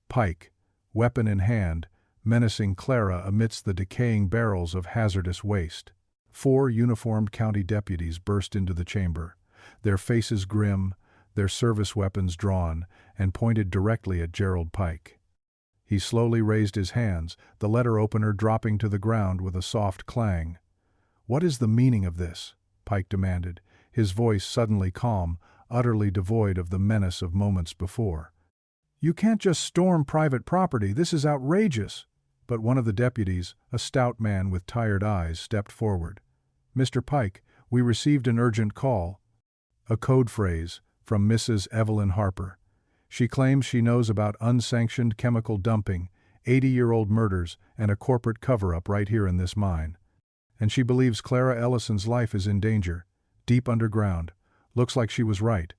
Pike, weapon in hand, menacing Clara amidst the decaying barrels of hazardous waste. 4 uniformed county deputies burst into the chamber, their faces grim, their service weapons drawn, and pointed directly at Gerald Pike. He slowly raised his hands, the letter opener dropping to the ground with a soft clang. "What is the meaning of this?" Pike demanded, his voice suddenly calm, utterly devoid of the menace of moments before. "You can't just storm private property, this is outrageous." But one of the deputies, a stout man with tired eyes, stepped forward. "Mr. Pike, we received an urgent call." A code phrase, from Mrs. Evelyn Harper. She claims she knows about unsanctioned chemical dumping, 80-year-old murders, and a corporate cover-up right here in this mine. And she believes Clara Ellison's life is in danger, deep underground. Looks like she was right.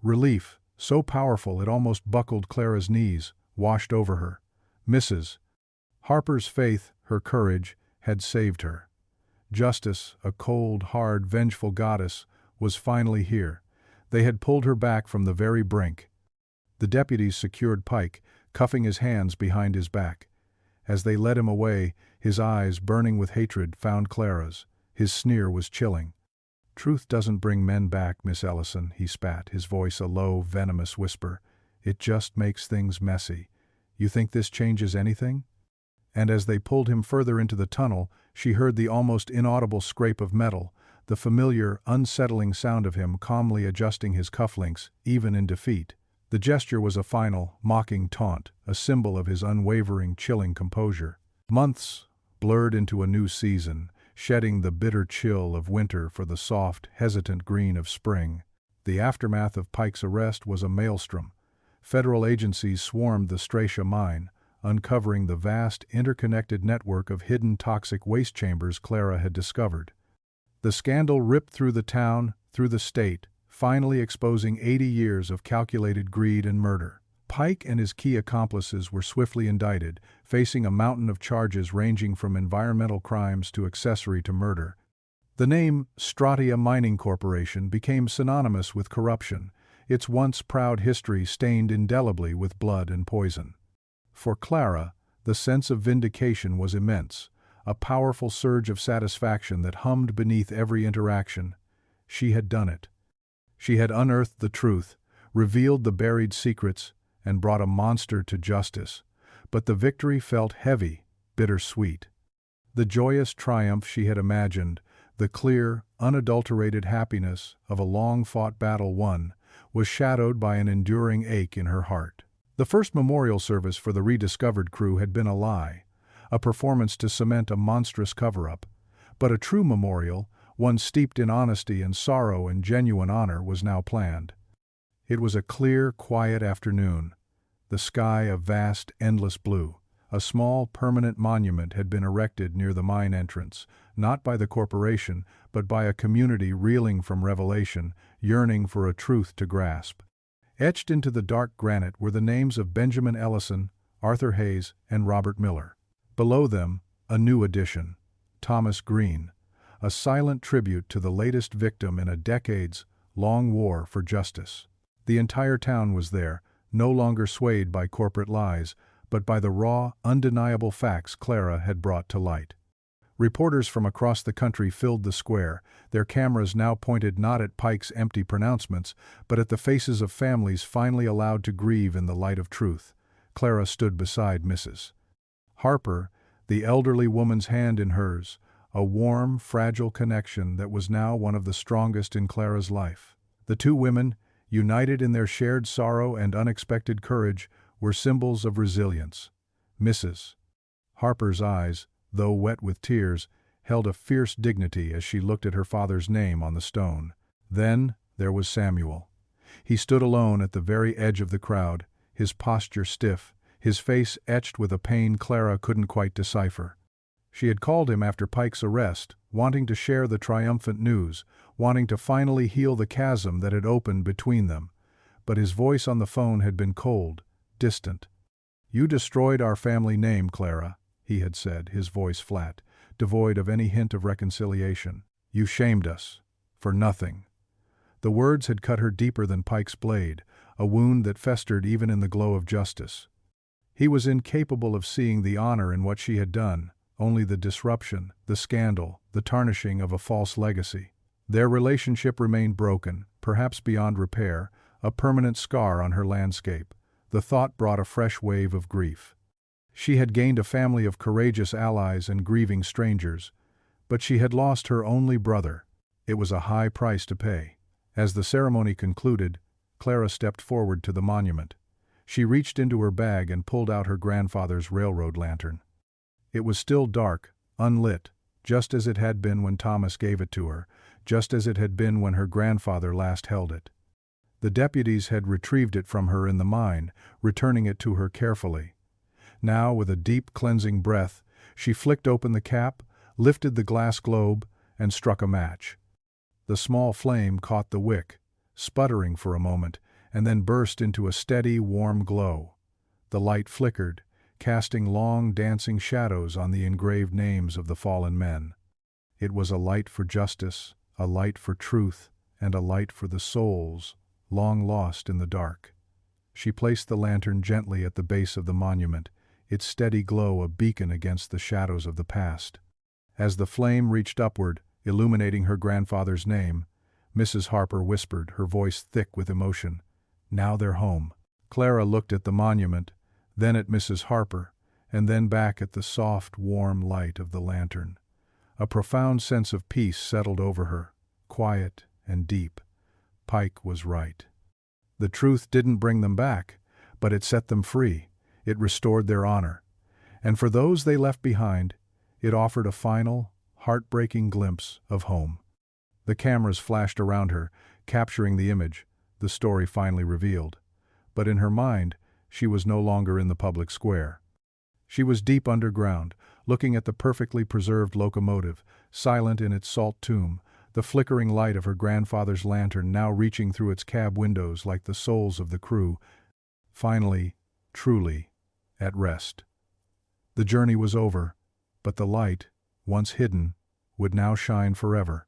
Relief, so powerful it almost buckled Clara's knees, washed over her. Mrs. Harper's faith, her courage, had saved her. Justice, a cold, hard, vengeful goddess, was finally here. They had pulled her back from the very brink. The deputies secured Pike, cuffing his hands behind his back. As they led him away, his eyes, burning with hatred, found Clara's. His sneer was chilling. "Truth doesn't bring men back, Miss Ellison," he spat, his voice a low, venomous whisper. "It just makes things messy. You think this changes anything?" And as they pulled him further into the tunnel, she heard the almost inaudible scrape of metal, the familiar, unsettling sound of him calmly adjusting his cufflinks, even in defeat. The gesture was a final, mocking taunt, a symbol of his unwavering, chilling composure. Months blurred into a new season, shedding the bitter chill of winter for the soft, hesitant green of spring. The aftermath of Pike's arrest was a maelstrom. Federal agencies swarmed the Stratia mine, uncovering the vast, interconnected network of hidden toxic waste chambers Clara had discovered. The scandal ripped through the town, through the state, finally exposing 80 years of calculated greed and murder. Pike and his key accomplices were swiftly indicted, facing a mountain of charges ranging from environmental crimes to accessory to murder. The name Stratia Mining Corporation became synonymous with corruption, its once proud history stained indelibly with blood and poison. For Clara, the sense of vindication was immense, a powerful surge of satisfaction that hummed beneath every interaction. She had done it. She had unearthed the truth, revealed the buried secrets, and brought a monster to justice. But the victory felt heavy, bittersweet. The joyous triumph she had imagined, the clear, unadulterated happiness of a long-fought battle won, was shadowed by an enduring ache in her heart. The first memorial service for the rediscovered crew had been a lie, a performance to cement a monstrous cover-up. But a true memorial, one steeped in honesty and sorrow and genuine honor, was now planned. It was a clear, quiet afternoon, the sky a vast, endless blue. A small, permanent monument had been erected near the mine entrance, not by the corporation, but by a community reeling from revelation, yearning for a truth to grasp. Etched into the dark granite were the names of Benjamin Ellison, Arthur Hayes, and Robert Miller. Below them, a new addition, Thomas Green, a silent tribute to the latest victim in a decades-long war for justice. The entire town was there, no longer swayed by corporate lies, but by the raw, undeniable facts Clara had brought to light. Reporters from across the country filled the square, their cameras now pointed not at Pike's empty pronouncements, but at the faces of families finally allowed to grieve in the light of truth. Clara stood beside Mrs. Harper, the elderly woman's hand in hers, a warm, fragile connection that was now one of the strongest in Clara's life. The two women, united in their shared sorrow and unexpected courage, were symbols of resilience. Mrs. Harper's eyes, though wet with tears, held a fierce dignity as she looked at her father's name on the stone. Then there was Samuel. He stood alone at the very edge of the crowd, his posture stiff, his face etched with a pain Clara couldn't quite decipher. She had called him after Pike's arrest, wanting to share the triumphant news, wanting to finally heal the chasm that had opened between them. But his voice on the phone had been cold, distant. "You destroyed our family name, Clara," he had said, his voice flat, devoid of any hint of reconciliation. "You shamed us. For nothing." The words had cut her deeper than Pike's blade, a wound that festered even in the glow of justice. He was incapable of seeing the honor in what she had done, only the disruption, the scandal, the tarnishing of a false legacy. Their relationship remained broken, perhaps beyond repair, a permanent scar on her landscape. The thought brought a fresh wave of grief. She had gained a family of courageous allies and grieving strangers, but she had lost her only brother. It was a high price to pay. As the ceremony concluded, Clara stepped forward to the monument. She reached into her bag and pulled out her grandfather's railroad lantern. It was still dark, unlit, just as it had been when Thomas gave it to her, just as it had been when her grandfather last held it. The deputies had retrieved it from her in the mine, returning it to her carefully. Now, with a deep, cleansing breath, she flicked open the cap, lifted the glass globe, and struck a match. The small flame caught the wick, sputtering for a moment, and then burst into a steady, warm glow. The light flickered, casting long, dancing shadows on the engraved names of the fallen men. It was a light for justice, a light for truth, and a light for the souls, long lost in the dark. She placed the lantern gently at the base of the monument, its steady glow a beacon against the shadows of the past. As the flame reached upward, illuminating her grandfather's name, Mrs. Harper whispered, her voice thick with emotion, "Now they're home." Clara looked at the monument, then at Mrs. Harper, and then back at the soft, warm light of the lantern. A profound sense of peace settled over her, quiet and deep. Pike was right. The truth didn't bring them back, but it set them free. It restored their honor. And for those they left behind, it offered a final, heartbreaking glimpse of home. The cameras flashed around her, capturing the image, the story finally revealed. But in her mind, she was no longer in the public square. She was deep underground, looking at the perfectly preserved locomotive, silent in its salt tomb, the flickering light of her grandfather's lantern now reaching through its cab windows like the souls of the crew, finally, truly, at rest. The journey was over, but the light, once hidden, would now shine forever.